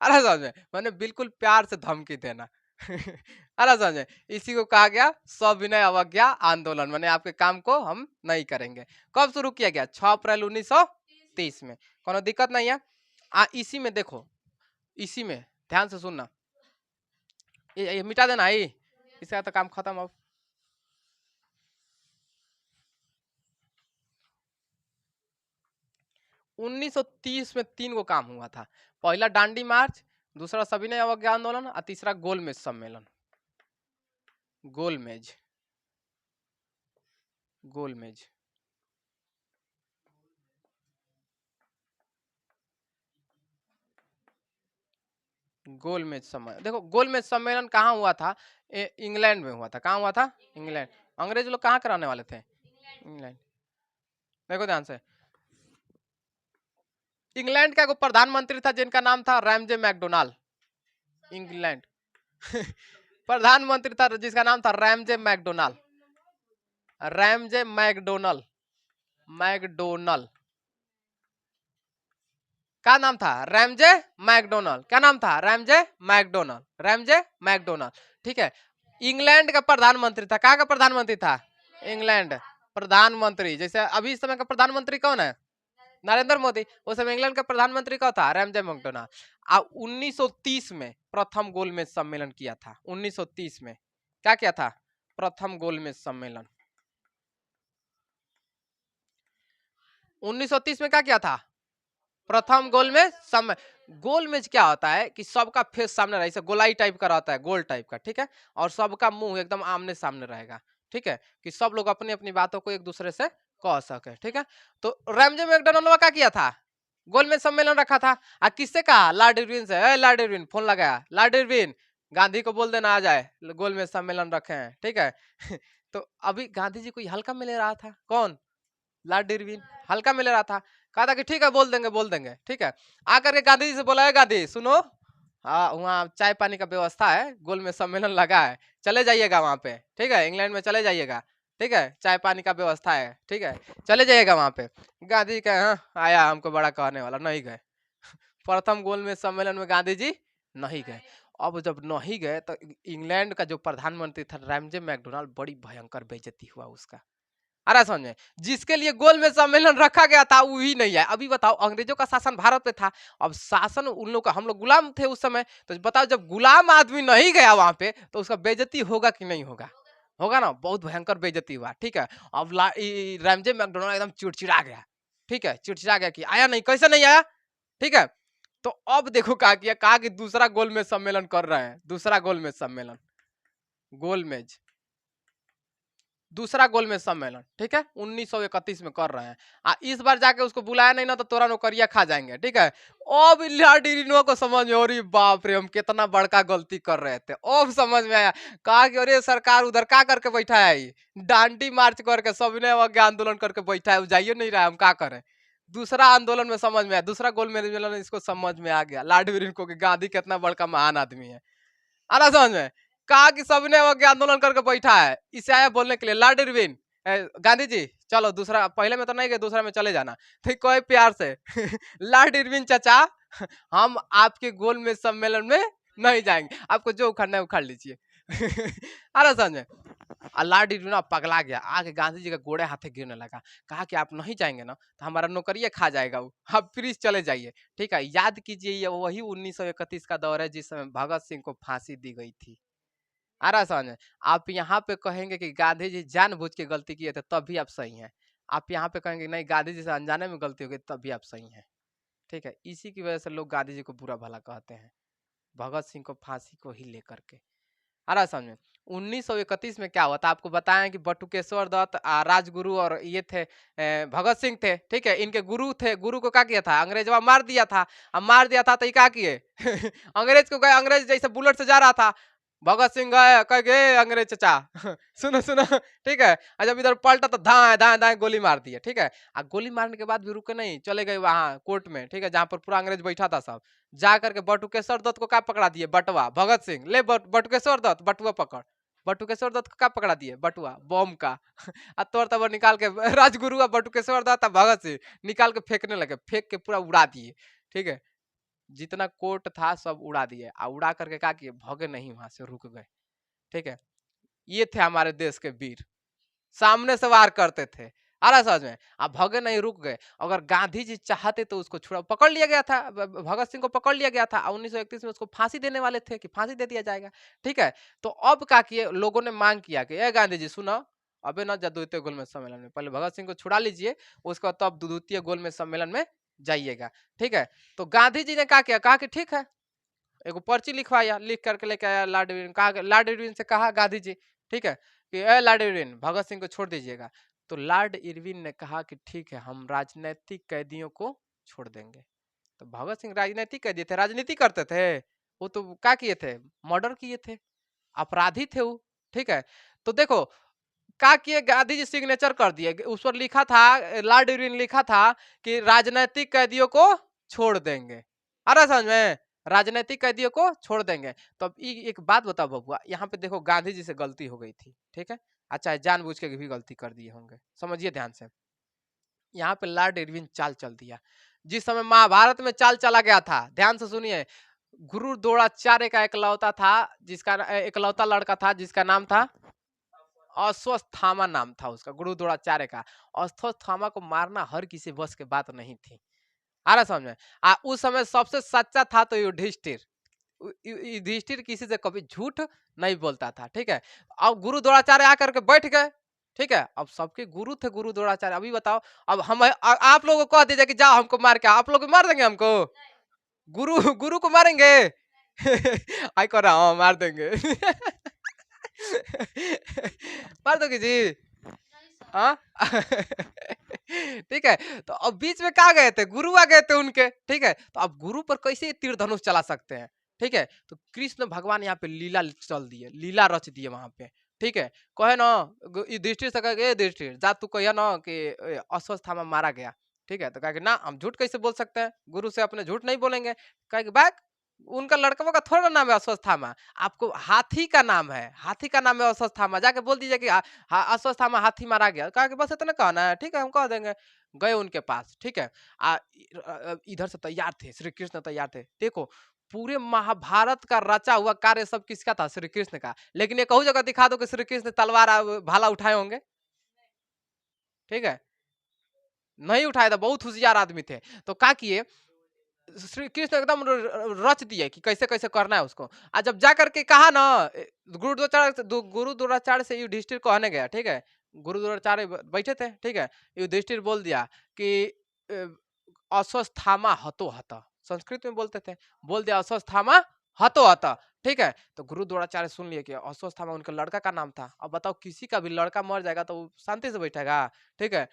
S1: अरे समझे, मैंने बिल्कुल प्यार से धमकी देना। अरे समझे, इसी को कहा गया सविनय अवज्ञा आंदोलन, मैंने आपके काम को हम नहीं करेंगे। कब शुरू किया गया? 6 अप्रैल 1930 में। कोनो दिक्कत नहीं है। इसी में देखो, इसी में ध्यान से सुनना, ये मिटा देना ही, इसका तो काम खत्म। अब 1930 में 3 गो काम हुआ था। पहला डांडी मार्च, दूसरा सविनय अवज्ञा आंदोलन और तीसरा गोलमेज सम्मेलन। गोलमेज, गोलमेज, गोलमेज सम्मेलन। देखो गोलमेज सम्मेलन कहाँ हुआ था? इंग्लैंड में हुआ था। कहाँ हुआ था? इंग्लैंड। अंग्रेज लोग कहाँ कराने वाले थे? इंग्लैंड। देखो ध्यान से, इंग्लैंड का एक प्रधानमंत्री था जिनका नाम था रैमजे मैकडोनाल्ड। इंग्लैंड प्रधानमंत्री था जिसका नाम था Ramsay MacDonald. Ramsay MacDonald, MacDonald क्या नाम था? Ramsay MacDonald. क्या नाम था? रैमजे मैकडोनल्ड, रैमजे मैकडोनल्ड, ठीक है। इंग्लैंड का प्रधानमंत्री था। कहाँ का प्रधानमंत्री था? इंग्लैंड। प्रधानमंत्री जैसे अभी इस समय का प्रधानमंत्री कौन है? नरेंद्र मोदी। उस समय इंग्लैंड का प्रधानमंत्री कौन था? Ramsay McDonald. 1930 में प्रथम गोलमेज सम्मेलन किया था। 1930 में क्या किया था? प्रथम गोलमेज सम्मेलन। 1930 में क्या किया था? प्रथम गोलमेज सम्मेलन। गोलमेज क्या होता है कि सबका फेस सामने रहे, गोलाई टाइप का रहता है, गोल टाइप का, ठीक है, और सबका मुंह एकदम आमने सामने रहेगा, ठीक है, कि सब लोग अपनी अपनी बातों को एक दूसरे से कह सके, ठीक है। तो रैमजे मैकडोनल्ड क्या किया था? गोलमेज सम्मेलन रखा था। किससे कहा? लॉर्ड इरविन से। लॉर्ड इरविन फोन लगाया, लॉर्ड इरविन गांधी को बोल देना आ जाए, गोलमेज सम्मेलन रखे हैं, ठीक है। तो अभी गांधी जी को हल्का मिल रहा था। कौन? लॉर्ड इरविन हल्का मिल रहा था। कहा था कि ठीक है बोल देंगे, बोल देंगे, ठीक है। आकर के गांधी जी से बोला है, गांधी सुनो, हाँ वहाँ चाय पानी का व्यवस्था है, गोल में सम्मेलन लगा है, चले जाइएगा वहाँ पे, ठीक है, इंग्लैंड में चले जाइएगा, ठीक है, चाय पानी का व्यवस्था है, ठीक है, चले जाइएगा वहाँ पे। गांधी जी कहे हाँ आया, हमको बड़ा कहने वाला, नहीं गए। प्रथम गोल में सम्मेलन में गांधी जी नहीं गए। अब जब नहीं गए तो इंग्लैंड का जो प्रधानमंत्री था रैमजे मैकडोनाल्ड, बड़ी भयंकर बेइज्जती हुआ उसका। अरे समझ में, जिसके लिए गोल में सम्मेलन रखा गया था वो ही नहीं है। अभी बताओ, अंग्रेजों का शासन भारत पे था, अब शासन उन लोग का, हम लोग गुलाम थे उस समय, तो बताओ जब गुलाम आदमी नहीं गया वहां पे तो उसका बेइज्जती होगा कि नहीं होगा? होगा ना, बहुत भयंकर बेइज्जती हुआ, ठीक है। अब रैमजे मैकडोनाल्ड एकदम चिड़चिड़ा गया, ठीक है, चिड़चिड़ा गया कि आया नहीं, कैसे नहीं आया, ठीक है। तो अब देखो क्या किया, कहा कि दूसरा गोल में सम्मेलन कर रहे हैं, दूसरा गोल में सम्मेलन, गोलमेज, दूसरा गोलमेज सम्मेलन, ठीक है, 1931 में कर रहे हैं। इस बार जाके उसको बुलाया नहीं ना तो तोरा नौकरिया खा जाएंगे, ठीक है। अब लाडिनो को समझ में, अरे बाप रे हम कितना बड़का गलती कर रहे थे, अब समझ में आया। कहा कि अरे सरकार उधर क्या करके बैठा है, डांडी मार्च करके सविनय अवज्ञा आंदोलन करके बैठा है, जाइए नहीं रहा है, हम क्या करें। दूसरा आंदोलन में समझ में आया, दूसरा गोलमेज सम्मेलन इसको समझ में आ गया, लाडवीर को कि गांधी कितना बड़का महान आदमी है। आना समझ में, कहा कि सबने वह आंदोलन करके बैठा है, इसे आया बोलने के लिए लॉर्ड इरविन, गांधी जी चलो दूसरा, पहले में तो नहीं गए, दूसरा में चले जाना, ठीक, कोई प्यार से। लॉर्ड इरविन चाचा हम आपके गोल में सम्मेलन में नहीं जाएंगे, आपको जो उखाड़ना है उखाड़ लीजिए। अरे समझ में, लॉर्ड इरविन पगला गया, आगे गांधी जी का गोड़े हाथे गिरने लगा। कहा कि आप नहीं जाएंगे ना तो हमारा नौकरिया खा जाएगा, वो आप प्लीज चले जाइए, ठीक है। याद कीजिए ये वही 1931 का दौर है जिस समय भगत सिंह को फांसी दी गई थी। आ रहा समझ में? आप यहाँ पे कहेंगे कि गांधी जी जानबूझ के गलती किए थे तब भी आप सही हैं, आप यहाँ पे कहेंगे नहीं गांधी जी से अनजाने में गलती हो गई तब भी आप सही हैं, ठीक है। इसी की वजह से लोग गांधी जी को बुरा भला कहते हैं, भगत सिंह को फांसी को ही लेकर के। आ रहा समझ में? 1931 में क्या हुआ था आपको बताएं कि बटुकेश्वर दत्त राजगुरु और ये थे भगत सिंह थे, ठीक है। इनके गुरु थे, गुरु को क्या किया था, अंग्रेजवा मार दिया था। अब मार दिया था तो ये क्या किए अंग्रेज को गए, अंग्रेज जैसे बुलेट से जा रहा था, भगत सिंह गए कह गए अंग्रेज चचा सुनो सुनो, ठीक है। और जब इधर पलटा तो धाए धाए धाए गोली मार दिए, ठीक है। गोली मारने के बाद भी रुके नहीं, चले गए वहां कोर्ट में, ठीक है, जहां पर पूरा अंग्रेज बैठा था सब। जा करके बटुकेश्वर दत्त को क्या पकड़ा दिए, बटुआ। भगत सिंह ले बटुकेश्वर दत्त बटुआ पकड़। बटुकेश्वर दत्त को क्या पकड़ा दिए, बटुआ बम का तोड़ तब निकाल के राजगुरु बटुकेश्वर दत्त भगत सिंह निकाल के फेंकने लगे, फेंक के पूरा उड़ा दिए, ठीक है। जितना कोर्ट था सब उड़ा दिए, उड़ा करके क्या किए, भगे नहीं, वहां से रुक गए, ठीक है। ये थे हमारे देश के वीर, सामने से वार करते थे, आ रहा समझ में। आप भगे नहीं, रुक गए। अगर गांधी जी चाहते तो उसको छुड़ा, पकड़ लिया गया था, भगत सिंह को पकड़ लिया गया था, 1931 में उसको फांसी देने वाले थे कि फांसी दे दिया जाएगा, ठीक है। तो अब क्या किए, लोगों ने मांग किया कि ए गांधी जी सुनो, अबे ना द्वितीय गोलमेज सम्मेलन में, पहले भगत सिंह को छुड़ा लीजिए, उसके बाद तब द्वितीय गोलमेज सम्मेलन में जाइएगा, ठीक है। तो गांधी जी ने क्या किया, कहा कि ठीक है, एगो पर्ची लिखवाया, लिख करके लेके आया लॉर्ड इरविन, कहा लॉर्ड इरविन से कहा गांधी जी, ठीक है, कि ए लॉर्ड इरविन भगत सिंह को छोड़ दीजिएगा। तो लॉर्ड इरविन ने कहा कि ठीक है, हम राजनीतिक कैदियों को छोड़ देंगे। तो भगत सिंह राजनीतिक कैदी थे, राजनीति करते थे, वो तो क्या किए थे, मर्डर किए थे, अपराधी थे वो, ठीक है। तो देखो क्या किए, गांधी जी सिग्नेचर कर दिए, उस पर लिखा था, लॉर्ड इरविन लिखा था कि राजनीतिक कैदियों को छोड़ देंगे, आ रहा समझ में, राजनीतिक कैदियों को छोड़ देंगे। तो अब एक बात बताओ बबुआ, यहाँ पे देखो गांधी जी से गलती हो गई थी, ठीक है, अच्छा जानबूझ के भी गलती कर दिए होंगे, समझिए ध्यान से। यहाँ पे लॉर्ड इरविन चाल चल दिया, जिस समय महाभारत में चाल चला गया था, ध्यान से सुनिए। गुरु द्रोणाचार्य का इकलौता था, जिसका इकलौता लड़का था जिसका नाम था अश्वत्थामा, नाम था उसका, गुरु द्रोणाचार्य का। अश्वत्थामा को मारना हर किसी बस के बात नहीं थी, आ रहा समझ में। उस समय सबसे सच्चा था तो युधिष्ठिर, युधिष्ठिर किसी से कभी झूठ नहीं बोलता था, ठीक है। अब गुरु द्रोणाचार्य आकर के बैठ गए, ठीक है। अब सबके गुरु थे गुरु द्रोणाचार्य, अभी बताओ, अब हम आप लोगों को कह दीजिए कि जाओ हमको मार के, आप लोग मार देंगे हमको, गुरु गुरु को मारेंगे आई कर रहा हूँ, मार देंगे मार दोगे जी, हाँ ठीक है। तो अब बीच में कहा गए थे, गुरु आ गए थे उनके, ठीक है। तो अब गुरु पर कैसे तीर धनुष चला सकते हैं, ठीक है। तो कृष्ण भगवान यहाँ पे लीला चल दिए, लीला रच दिए वहां पे, ठीक है। कहे ना युधिष्ठिर से कहे युधिष्ठिर जा तू कहिया ना कि अश्वत्थामा मारा गया, ठीक है। तो कहे ना हम झूठ कैसे बोल सकते हैं, गुरु से अपने झूठ नहीं बोलेंगे, कहे बैक उनका लड़कों का थोड़ा नाम है अश्वत्थामा, आपको हाथी का नाम है, हाथी का नाम है अश्वत्थामा, जाके बोल दीजिए कि अश्वत्थामा हाथी मारा गया, कहा कि बस इतना कहना है, ठीक है हम कह देंगे। गए उनके पास, ठीक है। इधर से तैयार थे, श्री कृष्ण तैयार थे, देखो पूरे महाभारत का रचा हुआ कार्य सब किसका था, श्री कृष्ण का। लेकिन ये कहूँ जगह दिखा दो कि श्री कृष्ण तलवार भाला उठाए होंगे, ठीक है, नहीं उठाए थे, बहुत होशियार आदमी थे। तो क्या किए, श्री कृष्ण एकदम रच दिए कि कैसे कैसे करना है उसको। जब जा करके कहा ना, गुरु द्रोणाचार्य से युधिष्ठिर कहने गया, ठीक है। गुरु द्रोणाचार्य बैठे थे, ठीक है। युधिष्ठिर बोल दिया कि अश्वत्थामा हतो हत, संस्कृत में बोलते थे, बोल दिया अश्वत्थामा हतो हत, ठीक है। तो गुरु द्रोणाचार्य सुन लिए कि अश्वत्थामा उनके लड़का का नाम था। अब बताओ किसी का भी लड़का मर जाएगा तो वो शांति से बैठेगा, ठीक है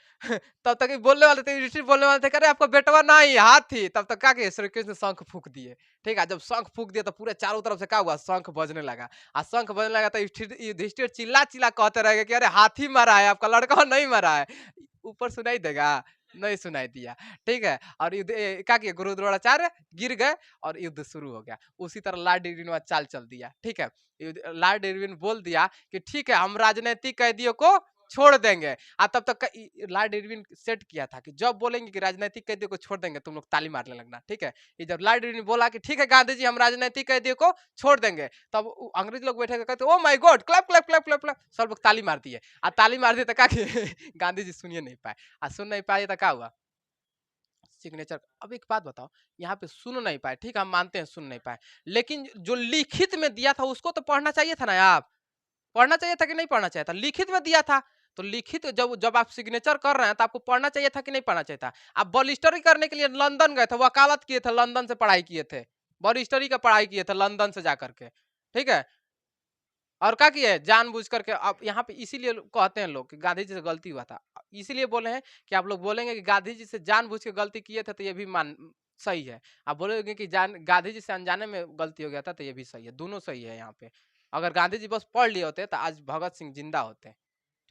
S1: तब तक बोलने वाले थे, युधिष्ठिर बोलने वाले थे, अरे आपका बेटवा नहीं हाथी, तब तक क्या किए, श्री कृष्ण शंख फूक दिए, ठीक है। जब शंख फूक दिया तो पूरे चारों तरफ से क्या हुआ, शंख बजने लगा। शंख बजने लगा तो युधिष्ठिर चिल्ला चिल्ला कहते रहे कि अरे हाथी मरा है, आपका लड़का नहीं मरा है। ऊपर सुनाई देगा, नहीं सुनाई दिया, ठीक है। और युद्ध क्या किया, गुरु द्रोणाचार्य गिर गए और युद्ध शुरू हो गया। उसी तरह लॉर्ड इरविन चाल चल दिया, ठीक है। लॉर्ड इरविन बोल दिया कि ठीक है हम राजनीतिक कैदियों को छोड़ देंगे। तब तक लॉर्ड इरविन सेट किया था कि जब बोलेंगे कि राजनीतिक कैदियों को छोड़ देंगे तुम लोग ताली मारने लगना, ठीक है। ये जब लॉर्ड इरविन बोला कि ठीक है गांधी जी हम राजनीतिक कैदियों को छोड़ देंगे, तब अंग्रेज लोग बैठे कहते oh my God clap clap clap clap clap, सब लोग ताली मार दिए। ताली मार दिए तो क्या गांधी जी सुनिए नहीं पाए, सुन नहीं पाए तो क्या हुआ, सिग्नेचर। अब एक बात बताओ, यहाँ पे सुन नहीं पाए, ठीक है हम मानते हैं सुन नहीं पाए, लेकिन जो लिखित में दिया था उसको तो पढ़ना चाहिए था ना, आप पढ़ना चाहिए था कि नहीं पढ़ना चाहिए था, लिखित में दिया था। तो लिखित जब जब आप सिग्नेचर कर रहे हैं तो आपको पढ़ना चाहिए था कि नहीं पढ़ना चाहिए था। आप बलिस्टरी करने के लिए लंदन गए थे, वकालत किए थे, लंदन से पढ़ाई किए थे, बलिस्टरी का पढ़ाई किए थे लंदन से जाकर के, ठीक है। और क्या किया है जानबूझ करके। अब यहाँ पे इसीलिए कहते हैं लोग कि गांधी जी से गलती हुआ था, इसीलिए बोले हैं कि आप लोग बोलेंगे कि गांधी जी से जानबूझ के गलती किए थे तो ये भी मान सही है। आप बोलोगे कि गांधी जी से अनजाने में गलती हो गया था तो ये भी सही है, दोनों सही है यहाँ पे। अगर गांधी जी बस पढ़ लिए होते तो आज भगत सिंह जिंदा होते,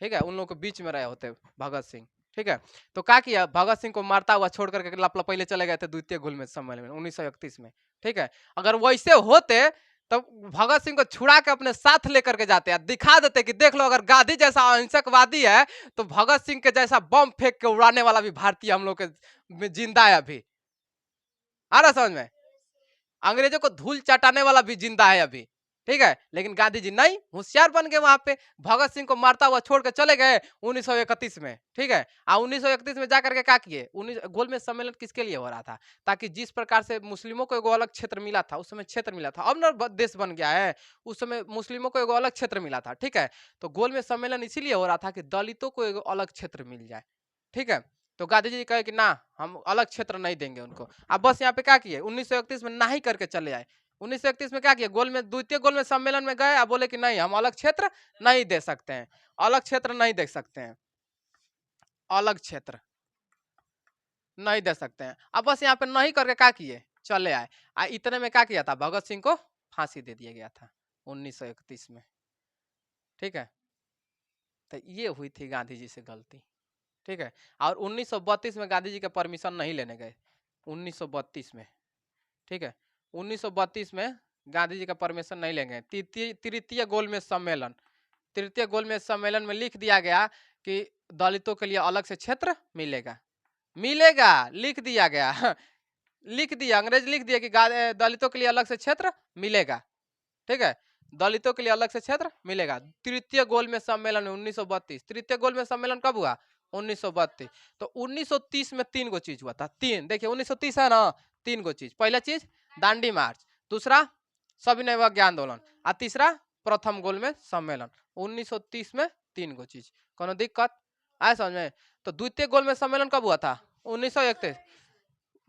S1: ठीक है, उन लोगों के बीच में रहे होते भगत सिंह, ठीक है। तो क्या किया, भगत सिंह को मारता हुआ छोड़ करके पहले चले गए थे द्वितीय गोलमेज सम्मेलन में 1931 में, ठीक है। अगर वैसे होते तो भगत सिंह को छुड़ा के अपने साथ लेकर के जाते हैं, दिखा देते कि देख लो अगर गांधी जैसा अहिंसकवादी है तो भगत सिंह के जैसा बम फेंक के उड़ाने वाला भी भारतीय हम लोग के जिंदा है अभी। आ रहा समझ में, अंग्रेजों को धूल चटाने वाला भी जिंदा है अभी, ठीक है। लेकिन गांधी जी नहीं, होशियार बन गए वहां पे, भगत सिंह को मारता हुआ छोड़ के चले गए 1931 में, ठीक है। 1931 में जाकर के क्या किए, गोलमेज सम्मेलन किसके लिए हो रहा था, ताकि जिस प्रकार से मुस्लिमों को एगो अलग क्षेत्र मिला था, उस समय क्षेत्र मिला था, अब ना देश बन गया है, उस समय मुस्लिमों को एगो अलग क्षेत्र मिला था, ठीक है। तो गोलमेज सम्मेलन इसीलिए हो रहा था कि दलितों को एगो अलग क्षेत्र मिल जाए, ठीक है। तो गांधी जी कहे कि ना हम अलग क्षेत्र नहीं देंगे उनको। अब बस यहाँ पे क्या किए 1931 में नहीं करके चले आए। 1931 में क्या किया, गोल में द्वितीय गोल में सम्मेलन में गए, अब बोले कि नहीं हम अलग क्षेत्र नहीं दे सकते हैं, अलग क्षेत्र नहीं दे सकते हैं, अलग क्षेत्र नहीं दे सकते हैं। अब बस यहाँ पे नहीं करके क्या किए चले आए। इतने में क्या किया था, भगत सिंह को फांसी दे दिया गया था 1931 में, ठीक है। तो ये हुई थी गांधी जी से गलती, ठीक है। और 1932 में गांधी जी का परमिशन नहीं लेने गए 1932 में, ठीक है। 1932 में गांधी जी का परमिशन नहीं लेंगे। तृतीय गोलमेज सम्मेलन, तृतीय गोलमेज सम्मेलन में लिख दिया गया कि दलितों के लिए अलग से क्षेत्र मिलेगा, मिलेगा लिख दिया गया लिख दिया, अंग्रेज लिख दिया कि दलितों के लिए अलग से क्षेत्र मिलेगा, ठीक है, दलितों के लिए अलग से क्षेत्र मिलेगा। तृतीय गोलमेज सम्मेलन में 1932, तृतीय गोलमेज सम्मेलन कब हुआ 1932। तो 1930 में 3 गो चीज हुआ था, 3 देखिए 1930 है ना, 3 गो चीज, पहला चीज दांडी मार्च, दूसरा सविनय अवज्ञा आंदोलन, और तीसरा प्रथम गोलमेज सम्मेलन। 1930 में 3 गो चीज, कोनो दिक्कत आए समझ में। तो द्वितीय गोलमेज सम्मेलन कब हुआ था 1931।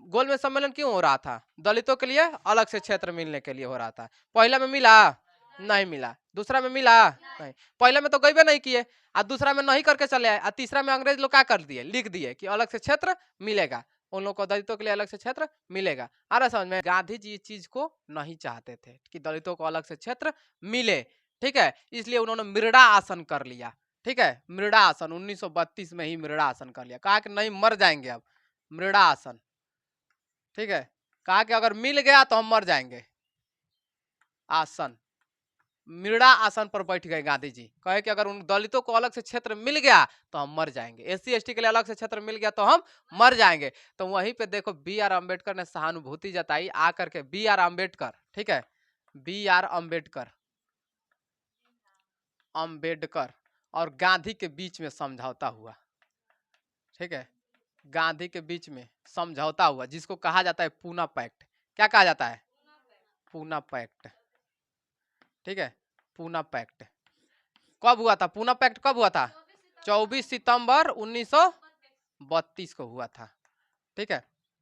S1: गोलमेज सम्मेलन क्यों हो रहा था, दलितों के लिए अलग से क्षेत्र मिलने के लिए हो रहा था। पहला में मिला नहीं मिला, दूसरा में मिला नहीं, पहले में तो गईबे नहीं किए, और दूसरा में नहीं करके चले आए, और तीसरा में अंग्रेज लोग क्या कर दिए, लिख दिए कि अलग से क्षेत्र मिलेगा, उन लोग को दलितों के लिए अलग से क्षेत्र मिलेगा। आ रहा समझ में, गांधी जी इस चीज को नहीं चाहते थे कि दलितों को अलग से क्षेत्र मिले, ठीक है, इसलिए उन्होंने मृड़ा आसन कर लिया, ठीक है। मृड़ा आसन 1932 में ही मृड़ा आसन कर लिया, कहा कि नहीं मर जाएंगे अब, मृड़ा आसन, ठीक है, कहा कि अगर मिल गया तो हम मर जाएंगे, आसन, मृड़ा आसन पर बैठ गए गांधी जी, कहे कि अगर उन दलितों को अलग से क्षेत्र मिल गया तो हम मर जाएंगे, एससी एसटी के लिए अलग से क्षेत्र मिल गया तो हम मर जाएंगे। तो वहीं पे देखो बी आर अम्बेडकर ने सहानुभूति जताई आकर के, बी आर अम्बेडकर, ठीक है, बी आर अम्बेडकर, अम्बेडकर और गांधी के बीच में समझौता हुआ, ठीक है, गांधी के बीच में समझौता हुआ जिसको कहा जाता है पूना पैक्ट। क्या कहा जाता है, पूना पैक्ट, ठीक है, पूना पैक्ट कब हुआ था, पूना पैक्ट कब हुआ था 24 सितंबर 1932 को हुआ था, ठीक है।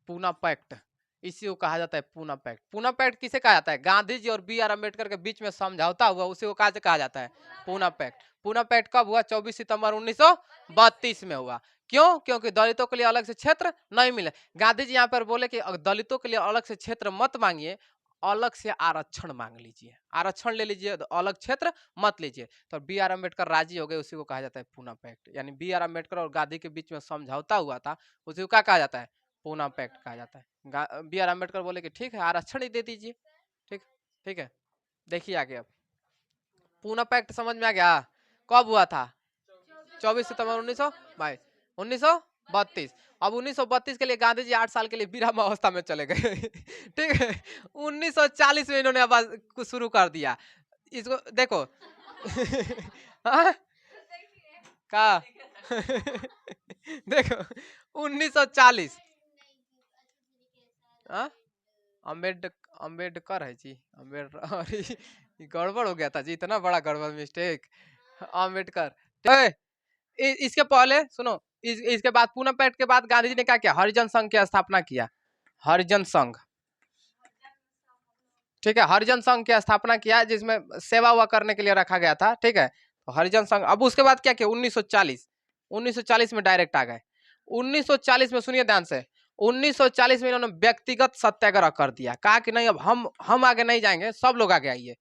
S1: पूना पैक्ट इसी को कहा जाता है पूना पैक्ट। पूना पैक्ट किसे कहा जाता है, गांधी जी और बी आर अम्बेडकर के बीच में समझौता हुआ, उसी को कहा जाता है पूना पैक्ट। पूना पैक्ट कब हुआ 24 सितंबर 1932 में हुआ। क्यों, क्योंकि दलितों के लिए अलग से क्षेत्र नहीं मिले। गांधी जी यहाँ पर बोले कि दलितों के लिए अलग से क्षेत्र मत मांगिए, अलग से आरक्षण मांग लीजिए, आरक्षण ले लीजिए, अलग क्षेत्र मत लीजिए। तो बी आर अम्बेडकर राजी हो गए, उसी को कहा जाता है पूना पैक्ट। यानी बी आर अम्बेडकर और गांधी के बीच में समझौता हुआ था, उसी को क्या कहा जाता है, पूना पैक्ट कहा जाता है। बी आर अम्बेडकर बोले कि ठीक है आरक्षण ही दे दीजिए, ठीक, ठीक है। देखिए आगे, अब पूना पैक्ट समझ में आ गया, कब हुआ था 24 सितंबर 1932। अब 1932 के लिए गांधी जी 8 साल के लिए विराम अवस्था में चले गए ठीक है। 1940 में इन्होंने आवाज कुछ शुरू कर दिया, इसको देखो हाँ? का देखो 1940 अम्बेडकर है जी, अम्बेडकर गड़बड़ हो गया था जी, इतना बड़ा गड़बड़ मिस्टेक, अम्बेडकर। इसके पहले सुनो, इसके बाद पूना पैक्ट के बाद गांधी जी ने क्या किया, हरिजन संघ की स्थापना किया, हरिजन संघ, ठीक है, हरिजन संघ की स्थापना किया जिसमें सेवा हुआ करने के लिए रखा गया था। ठीक है, तो हरिजन संघ। अब उसके बाद क्या किया, 1940 में डायरेक्ट आ गए। 1940 में सुनिए ध्यान से, 1940 में इन्होंने व्यक्तिगत सत्याग्रह कर दिया। कहा कि नहीं अब हम आगे नहीं जाएंगे, सब लोग आगे आइए।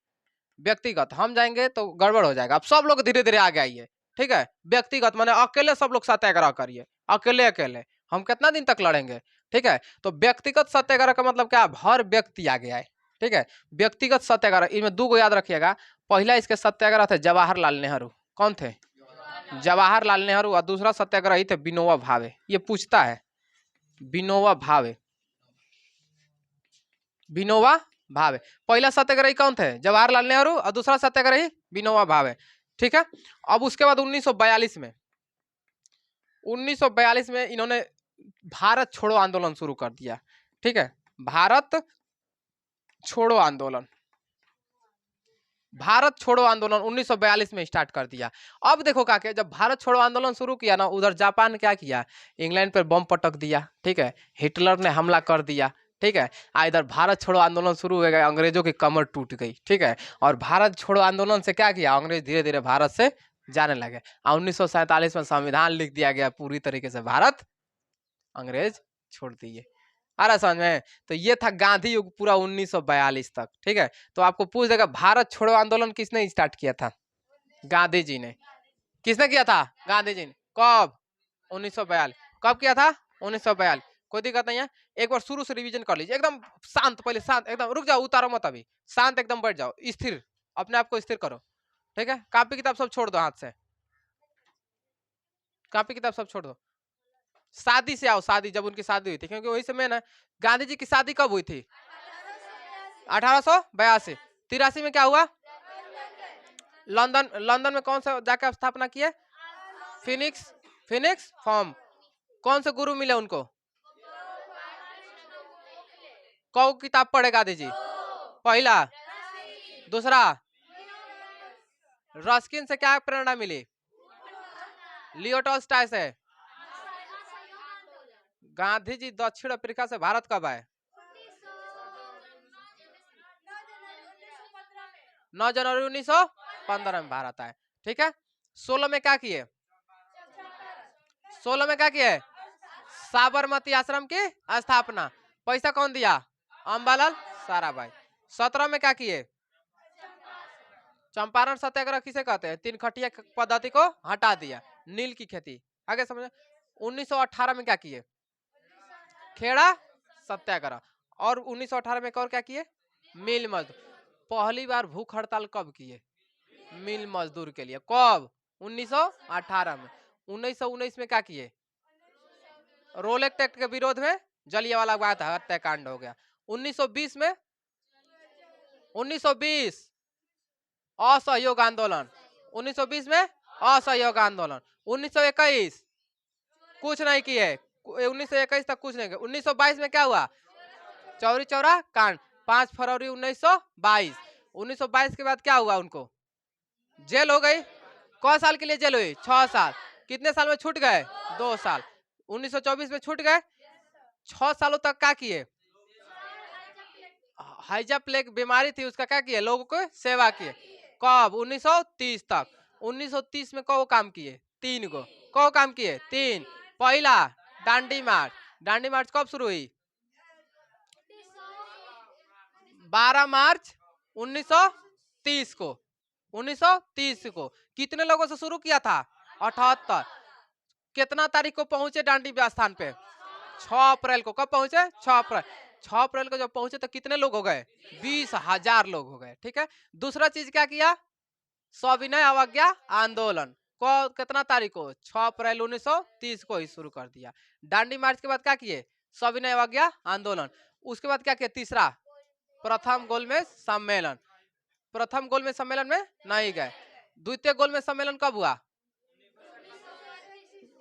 S1: व्यक्तिगत हम जाएंगे तो गड़बड़ हो जाएगा, अब सब लोग धीरे धीरे आगे आइए। ठीक है, व्यक्तिगत माने अकेले सब लोग सत्याग्रह करिए, अकेले अकेले हम कितना दिन तक लड़ेंगे। ठीक है, तो व्यक्तिगत सत्याग्रह का मतलब क्या, हर व्यक्ति आगे आए। ठीक है, व्यक्तिगत सत्याग्रह, इनमें दो को याद रखिएगा। पहला इसके सत्याग्रह थे जवाहरलाल नेहरू। कौन थे, जवाहरलाल नेहरू। और दूसरा सत्याग्रही थे विनोबा भावे। ये पूछता है, विनोबा भावे, विनोबा भावे। पहला सत्याग्रही कौन थे, जवाहरलाल नेहरू, और दूसरा सत्याग्रही विनोबा भावे। ठीक है, अब उसके बाद 1942 में इन्होंने भारत छोड़ो आंदोलन शुरू कर दिया। ठीक है, भारत छोड़ो आंदोलन, भारत छोड़ो आंदोलन 1942 में स्टार्ट कर दिया। अब देखो काके, जब भारत छोड़ो आंदोलन शुरू किया ना, उधर जापान क्या किया, इंग्लैंड पर बम पटक दिया। ठीक है, हिटलर ने हमला कर दिया। ठीक है, इधर भारत छोड़ो आंदोलन शुरू हो गया, अंग्रेजों की कमर टूट गई। ठीक है, और भारत छोड़ो आंदोलन से क्या किया, अंग्रेज धीरे धीरे भारत से जाने लगे। 1947 में संविधान लिख दिया गया, पूरी तरीके से भारत अंग्रेज छोड़ दिए। आ रहा समझ में। तो ये था गांधी युग पूरा 1942 तक। ठीक है, तो आपको पूछ देगा भारत छोड़ो आंदोलन किसने स्टार्ट किया था, गांधी जी ने। किसने किया था, गांधी जी ने। कब, 1942। कब किया था, 1942। कोई दिक्कत नहीं है, एक बार शुरू से रिवीजन कर लीजिए, एकदम शांत, पहले शांत एकदम, रुक जाओ, उतारो मत अभी, शांत एकदम बैठ जाओ, स्थिर, अपने आप को स्थिर करो। ठीक है, कॉपी किताब सब छोड़ दो हाथ से, कॉपी किताब सब छोड़ दो। शादी से आओ, शादी, जब उनकी शादी हुई थी, क्योंकि वही समय ना, गांधी जी की शादी कब हुई थी, 1882। 83 में क्या हुआ, लंदन में कौन सा जाकर स्थापना किए, फिनिक्स फॉर्म। कौन से गुरु मिले उनको, कौ किताब पढ़े गांधी जी, पहला, दूसरा, रस्किन से क्या प्रेरणा मिली, लियो टॉल्स्टॉय से। गांधी जी दक्षिण अफ्रीका से भारत कब आए, 9 जनवरी 1915 में भारत आए। ठीक है, 16 में क्या किए, 16 में क्या किए, साबरमती आश्रम की स्थापना। पैसा कौन दिया, अंबालाल साराभाई। 17 में क्या किए, चंपारण सत्याग्रह किसे कहते हैं, तीन खटिया पद्धति को हटा दिया, नील की खेती। आगे समझे। 1918 में क्या किए, खेड़ा सत्याग्रह। और 1918 में और क्या किए, मिल मजदूर। पहली बार भूख हड़ताल कब किए, मिल मजदूर के लिए, कब, 1918 में। 1919 में क्या किए, रोलेक्ट एक्ट के विरोध में जलियांवाला बाग हत्याकांड हो गया। 1920 में, 1920 असहयोग आंदोलन, 1920 में असहयोग आंदोलन। 1921 कुछ नहीं किए, 1921 तक कुछ नहीं किया। 1922 में क्या हुआ, चौरी चौरा कांड, 5 फरवरी 1922। 1922 के बाद क्या हुआ, उनको जेल हो गई। कौन साल के लिए जेल हुई, 6 साल। कितने साल में छूट गए, 2 साल। 1924 में छूट गए। 6 सालों तक क्या किए, हाइजा प्लेग बीमारी थी, उसका क्या किए, लोगों को सेवा किए। कब, 1930 तक। 1930 में कौ काम किए, 3 गो। कौ काम किए, 3। पहला डांडी मार्च। डांडी मार्च कब शुरू हुई, 12 मार्च 1930 को। 1930 को कितने लोगों से शुरू किया था, 78। कितना तारीख को पहुंचे डांडी स्थान पे, 6 अप्रैल को। कब पहुंचे, 6 अप्रैल। 6 अप्रैल को जब पहुंचे तो कितने लोग हो गए, 20,000 लोग हो गए। ठीक है, दूसरा चीज क्या किया, सविनय अवज्ञा आंदोलन को कितना तारीख को, 6 अप्रैल 1930 को ही शुरू कर दिया। डांडी मार्च के बाद क्या किए, सविनय अवज्ञा आंदोलन। उसके बाद क्या किया, तीसरा प्रथम गोलमेज सम्मेलन। प्रथम गोलमेज सम्मेलन में नहीं गए। द्वितीय गोलमेज सम्मेलन कब हुआ,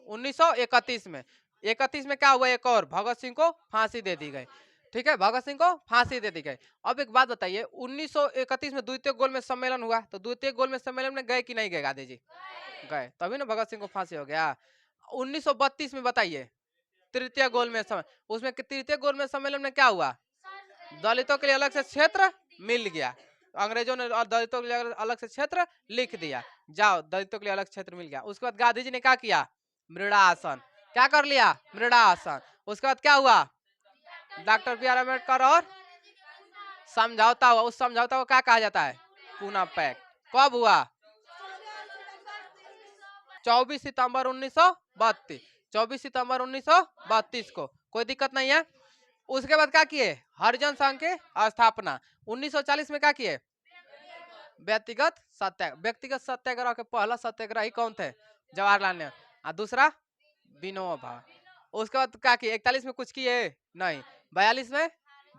S1: 1931 में। 31 में क्या हुआ, एक और, भगत सिंह को फांसी दे दी गई। ठीक है, भगत सिंह को फांसी दे दी गई। अब एक बात बताइए, 1931 में द्वितीय गोलमेज सम्मेलन हुआ, तो द्वितीय गोलमेज सम्मेलन में गए कि नहीं गए गांधी जी, गए, तभी ना भगत सिंह को फांसी हो गया। 1932 में बताइए, तृतीय गोलमेज सम्मेलन, उसमें तृतीय गोलमेज सम्मेलन में क्या हुआ, दलितों के लिए अलग से क्षेत्र मिल गया। अंग्रेजों ने और दलितों के लिए अलग से क्षेत्र लिख दिया, जाओ दलितों के लिए अलग क्षेत्र मिल गया। उसके बाद गांधी जी ने क्या किया, मृणासन, क्या कर लिया, मृणासन। उसके बाद क्या हुआ, डॉक्टर बी आर अम्बेडकर और समझौता हुआ। उस समझौता को क्या कहा जाता है, पूना पैक्ट। कब हुआ, 24 सितंबर 1932, 24 सितंबर 1932 को। कोई दिक्कत नहीं है। उसके बाद क्या किए, हरिजन संघ के स्थापना। 1940 में क्या किए, व्यक्तिगत सत्याग्रह के पहला सत्याग्रही कौन थे, जवाहरलाल नेहरू, और दूसरा विनोबा। उसके बाद क्या किए, 41 में कुछ किए नहीं, 42 में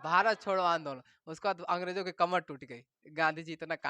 S1: भारत छोड़ो आंदोलन। उसके बाद अंग्रेजों की कमर टूट गई, गांधी जी इतना कांड